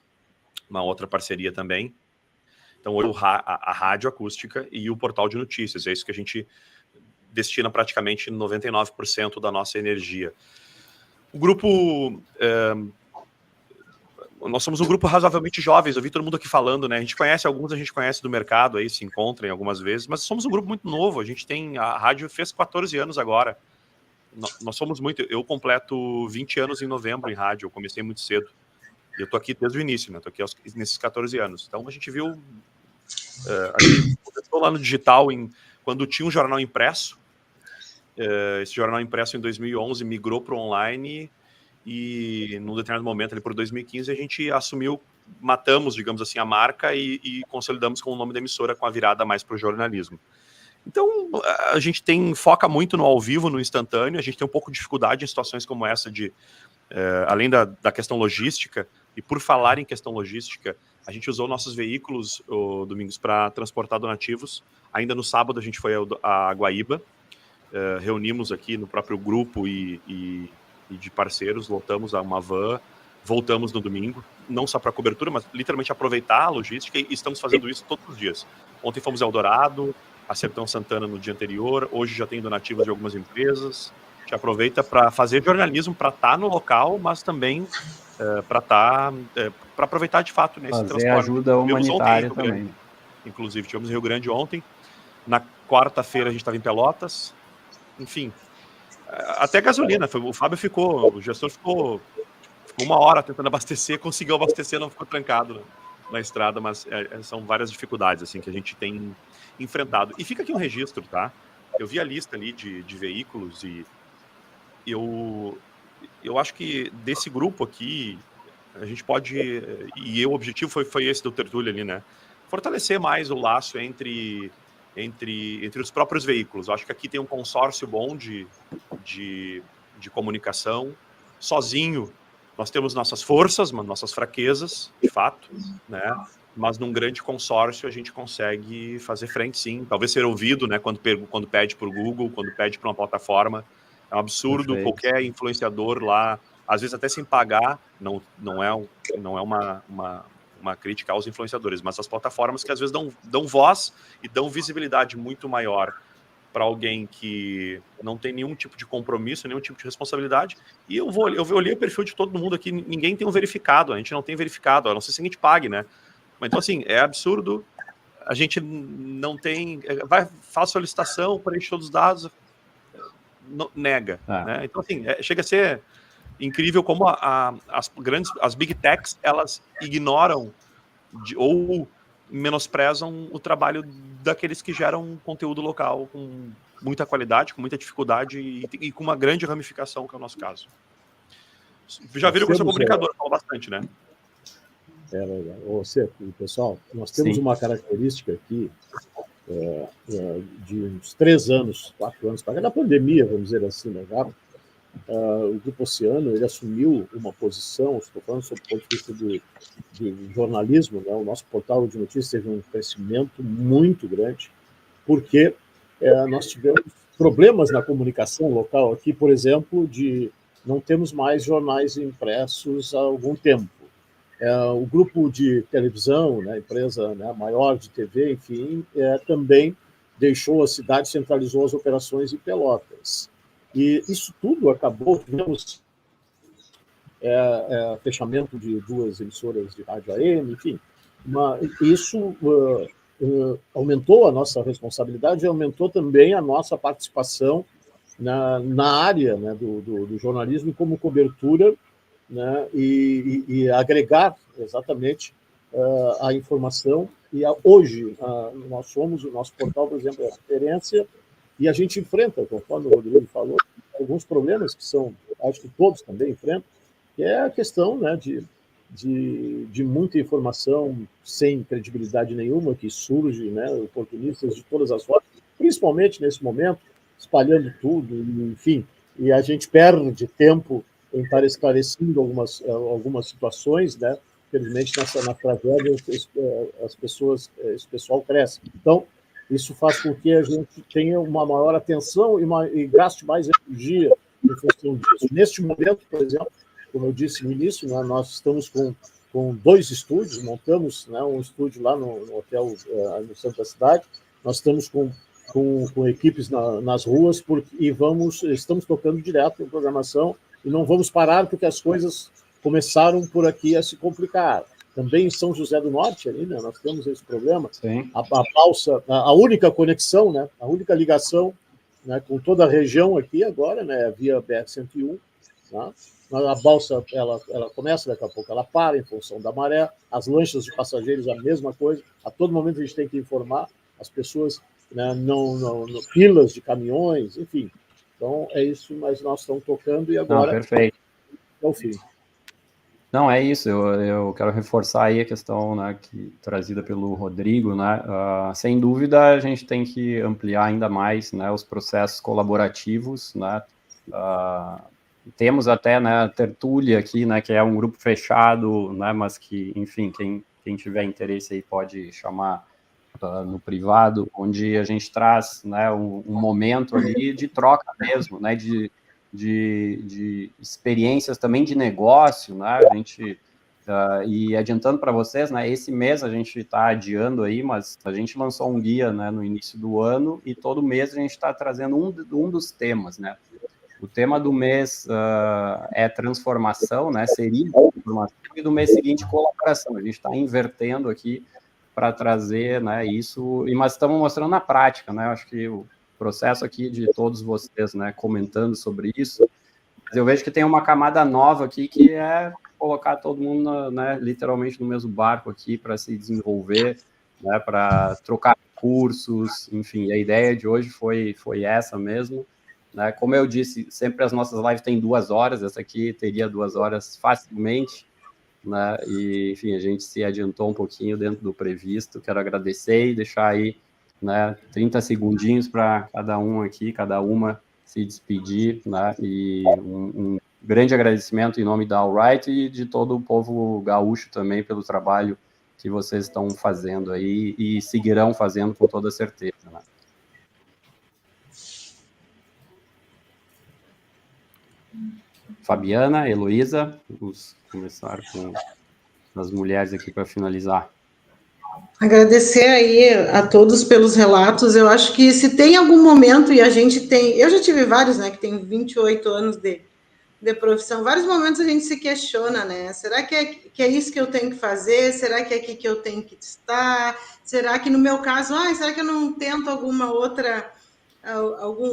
uma outra parceria também. Então, a rádio acústica e o portal de notícias, é isso que a gente destina praticamente 99% da nossa energia. O grupo... nós somos um grupo razoavelmente jovens, eu vi todo mundo aqui falando, né? A gente conhece alguns, a gente conhece do mercado, aí se encontram algumas vezes, mas somos um grupo muito novo, a rádio fez 14 anos agora. Nós somos muito... Eu completo 20 anos em novembro em rádio, eu comecei muito cedo. E eu tô aqui desde o início, né? Tô aqui nesses 14 anos. Então a gente viu... a gente começou lá no digital, quando tinha um jornal impresso. Esse jornal impresso em 2011 migrou para o online e num determinado momento, ali por 2015, a gente matamos, digamos assim, a marca e consolidamos com o nome da emissora, com a virada mais para o jornalismo. Então, a gente foca muito no ao vivo, no instantâneo, a gente tem um pouco de dificuldade em situações como essa além da questão logística, e por falar em questão logística, a gente usou nossos veículos, Domingos, para transportar donativos. Ainda no sábado a gente foi a Guaíba, reunimos aqui no próprio grupo e de parceiros, lotamos uma van, voltamos no domingo, não só para cobertura, mas literalmente aproveitar a logística, e estamos fazendo isso todos os dias. Ontem fomos a Eldorado, a Sertão Santana no dia anterior, hoje já tem donativos de algumas empresas. A gente aproveita para fazer jornalismo, para estar no local, mas também para aproveitar de fato nesse fazer transporte. Ajuda humanitária também. Inclusive, tivemos em Rio Grande ontem, na quarta-feira a gente estava em Pelotas, enfim, Até gasolina, o Fábio o gestor ficou 1 hora tentando abastecer, conseguiu abastecer, não ficou trancado na estrada, mas são várias dificuldades assim que a gente tem enfrentado. E fica aqui um registro, tá? Eu vi a lista ali de veículos e eu acho que desse grupo aqui a gente pode, e o objetivo foi esse do Tertúlio ali, né? Fortalecer mais o laço entre os próprios veículos. Eu acho que aqui tem um consórcio bom de comunicação. Sozinho, nós temos nossas forças, nossas fraquezas, de fato, né? Mas num grande consórcio a gente consegue fazer frente, sim. Talvez ser ouvido, né? Quando pede para o Google, quando pede para uma plataforma. É um absurdo. Perfeito. Qualquer influenciador lá, às vezes até sem pagar, não é uma crítica aos influenciadores, mas as plataformas que às vezes dão voz e dão visibilidade muito maior para alguém que não tem nenhum tipo de compromisso, nenhum tipo de responsabilidade. E eu olhei o perfil de todo mundo aqui, ninguém tem um verificado, a gente não tem verificado, a não ser se a gente pague, né? Mas, então, assim, é absurdo, a gente não tem... faz solicitação, preenche todos os dados, nega. Né? Então, assim, chega a ser incrível como as big techs, elas ignoram ou menosprezam o trabalho daqueles que geram conteúdo local com muita qualidade, com muita dificuldade e com uma grande ramificação, que é o nosso caso. Já viram que eu sou comunicador, falo bastante, né? Pessoal, nós temos uma característica aqui de uns 3 anos, 4 anos, para da pandemia, vamos dizer assim, né? O Grupo Oceano, ele assumiu uma posição, estou falando sobre o ponto de vista de jornalismo, né? O nosso portal de notícias teve um crescimento muito grande, porque nós tivemos problemas na comunicação local aqui, por exemplo, de não temos mais jornais impressos há algum tempo. O grupo de televisão, né, empresa, né, maior de TV, enfim, também deixou a cidade, centralizou as operações em Pelotas. E isso tudo acabou, tivemos fechamento de 2 emissoras de rádio AM, enfim. Isso aumentou a nossa responsabilidade e aumentou também a nossa participação na área, né, do jornalismo como cobertura, né, e agregar exatamente a informação. E hoje nós somos, o nosso portal, por exemplo, é a referência, e a gente enfrenta, conforme o Rodrigo falou, alguns problemas que são, acho que todos também enfrentam, que é a questão, né, de muita informação sem credibilidade nenhuma, que surge, né, oportunistas de todas as formas, principalmente nesse momento, espalhando tudo, enfim, e a gente perde tempo em estar esclarecendo algumas situações, né? Infelizmente, na tragédia, esse pessoal cresce. Então, isso faz com que a gente tenha uma maior atenção e gaste mais energia em função disso. Neste momento, por exemplo, como eu disse no início, né, nós estamos com 2 estúdios, montamos, né, um estúdio lá no hotel no centro da cidade, nós estamos com equipes nas ruas e estamos tocando direto em programação e não vamos parar porque as coisas começaram por aqui a se complicar. Também em São José do Norte, ali, né, nós temos esse problema. A balsa, a única conexão, né, a única ligação, né, com toda a região aqui agora, né, via BR-101. Tá? A balsa ela começa, daqui a pouco ela para em função da maré. As lanchas de passageiros, a mesma coisa. A todo momento a gente tem que informar as pessoas, né, filas de caminhões, enfim. Então é isso, mas nós estamos tocando e agora perfeito. É o fim. Não, é isso, eu quero reforçar aí a questão, né, trazida pelo Rodrigo, né, sem dúvida a gente tem que ampliar ainda mais, né, os processos colaborativos, né, temos até, né, a Tertúlia aqui, né, que é um grupo fechado, né, mas que, enfim, quem tiver interesse aí pode chamar no privado, onde a gente traz, né, um momento ali de troca mesmo, né, de experiências também de negócio, né, a gente, e adiantando para vocês, né, esse mês a gente está adiando aí, mas a gente lançou um guia, né, no início do ano, e todo mês a gente está trazendo um dos temas, né, o tema do mês é transformação, né, seria transformação, e do mês seguinte colaboração, a gente está invertendo aqui para trazer, né, isso, mas estamos mostrando na prática, né, acho que processo aqui de todos vocês, né, comentando sobre isso, mas eu vejo que tem uma camada nova aqui, que é colocar todo mundo, né, literalmente no mesmo barco aqui para se desenvolver, né, para trocar cursos, enfim, a ideia de hoje foi essa mesmo, né? Como eu disse, sempre as nossas lives têm 2 horas, essa aqui teria 2 horas facilmente, né? E, enfim, a gente se adiantou um pouquinho dentro do previsto. Quero agradecer e deixar aí, né, 30 segundinhos para cada um aqui, cada uma se despedir, né? E um grande agradecimento em nome da All Right e de todo o povo gaúcho também pelo trabalho que vocês estão fazendo aí e seguirão fazendo com toda certeza, né? Fabiana, Heloísa, vamos começar com as mulheres aqui para finalizar. Agradecer aí a todos pelos relatos. Eu acho que se tem algum momento, e a gente tem, eu já tive vários, né, que tem 28 anos de profissão, vários momentos a gente se questiona, né? Será que é isso que eu tenho que fazer? Será que é aqui que eu tenho que estar? Será que no meu caso, será que eu não tento algum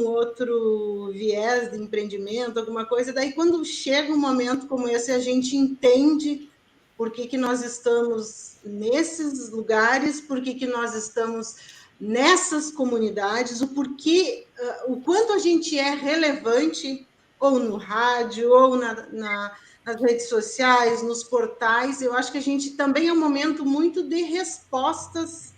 outro viés de empreendimento, alguma coisa? Daí, quando chega um momento como esse, a gente entende por que nós estamos nesses lugares, por que nós estamos nessas comunidades, o porquê, o quanto a gente é relevante, ou no rádio, ou nas redes sociais, nos portais. Eu acho que a gente também é um momento muito de respostas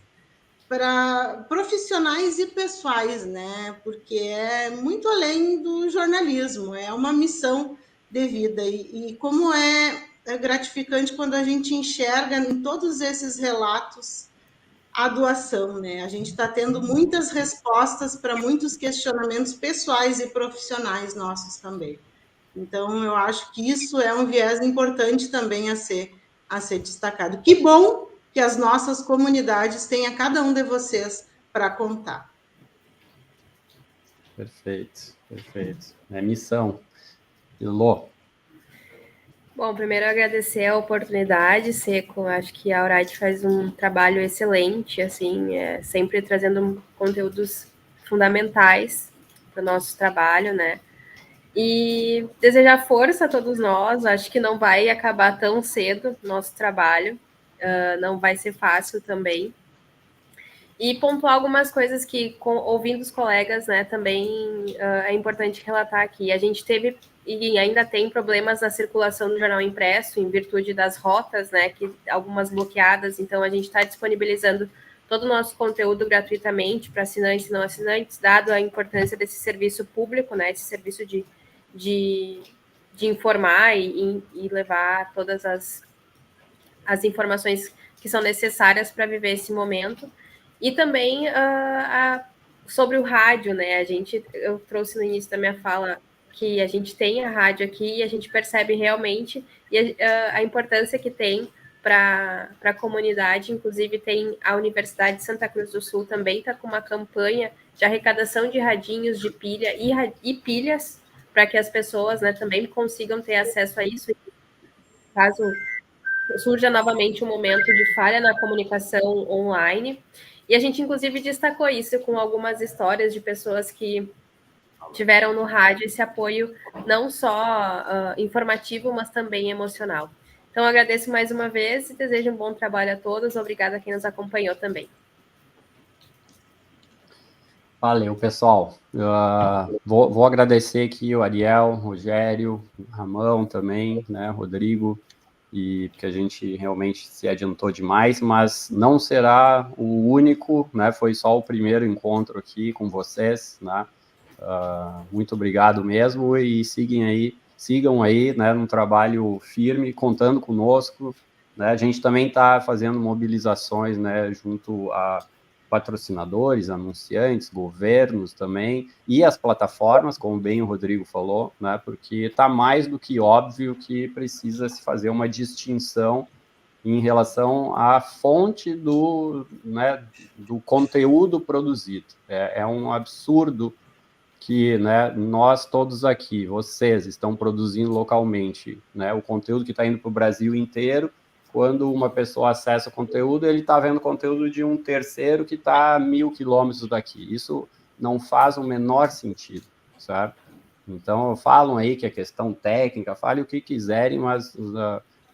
para profissionais e pessoais, né? Porque é muito além do jornalismo, é uma missão de vida. E como é gratificante quando a gente enxerga em todos esses relatos a doação, né? A gente está tendo muitas respostas para muitos questionamentos pessoais e profissionais nossos também. Então, eu acho que isso é um viés importante também a ser destacado. Que bom que as nossas comunidades têm a cada um de vocês para contar. Perfeito, perfeito. É missão. Lô. Bom, primeiro agradecer a oportunidade, Seco. Acho que a Aurite faz um trabalho excelente, assim, sempre trazendo conteúdos fundamentais para o nosso trabalho, né? E desejar força a todos nós. Acho que não vai acabar tão cedo nosso trabalho, não vai ser fácil também. E pontuar algumas coisas que, ouvindo os colegas, né, também é importante relatar aqui. A gente teve e ainda tem problemas na circulação do jornal impresso, em virtude das rotas, né, que algumas bloqueadas. Então, a gente está disponibilizando todo o nosso conteúdo gratuitamente para assinantes e não assinantes, dado a importância desse serviço público, né, esse serviço de informar e levar todas as informações que são necessárias para viver esse momento. E também sobre o rádio, né? Eu trouxe no início da minha fala que a gente tem a rádio aqui e a gente percebe realmente a importância que tem para a comunidade. Inclusive, tem a Universidade de Santa Cruz do Sul também está com uma campanha de arrecadação de radinhos de pilha e pilhas para que as pessoas, né, também consigam ter acesso a isso. Caso surja novamente um momento de falha na comunicação online. E a gente, inclusive, destacou isso com algumas histórias de pessoas que tiveram no rádio esse apoio não só informativo, mas também emocional. Então, agradeço mais uma vez e desejo um bom trabalho a todos. Obrigada a quem nos acompanhou também. Valeu, pessoal. Vou agradecer aqui o Ariel, o Rogério, o Ramão também, né, Rodrigo, e porque a gente realmente se adiantou demais, mas não será o único, né? Foi só o primeiro encontro aqui com vocês, né? Muito obrigado mesmo e sigam aí, né, num trabalho firme, contando conosco, né? A gente também está fazendo mobilizações, né, junto a patrocinadores, anunciantes, governos também, e as plataformas, como bem o Rodrigo falou, né, porque está mais do que óbvio que precisa se fazer uma distinção em relação à fonte do conteúdo produzido. É um absurdo que, né, nós todos aqui, vocês estão produzindo localmente, né, o conteúdo que está indo para o Brasil inteiro. Quando uma pessoa acessa o conteúdo, ele está vendo conteúdo de um terceiro que está a 1.000 quilômetros daqui. Isso não faz o menor sentido, certo? Então, falam aí que é questão técnica, falem o que quiserem, mas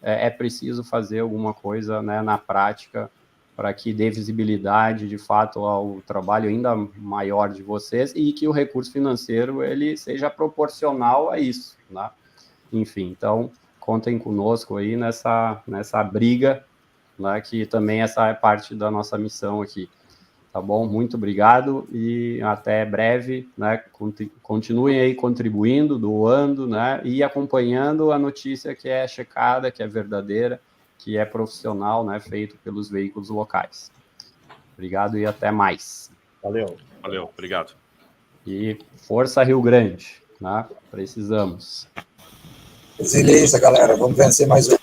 é preciso fazer alguma coisa, né, na prática para que dê visibilidade, de fato, ao trabalho ainda maior de vocês e que o recurso financeiro ele seja proporcional a isso, né? Enfim, então, contem conosco aí nessa briga, né, que também essa é parte da nossa missão aqui. Tá bom? Muito obrigado e até breve, né? Continuem aí contribuindo, doando, né? E acompanhando a notícia que é checada, que é verdadeira, que é profissional, né? Feito pelos veículos locais. Obrigado e até mais. Valeu, obrigado. E força Rio Grande, né? Precisamos. Resiliência, galera. Vamos vencer mais um.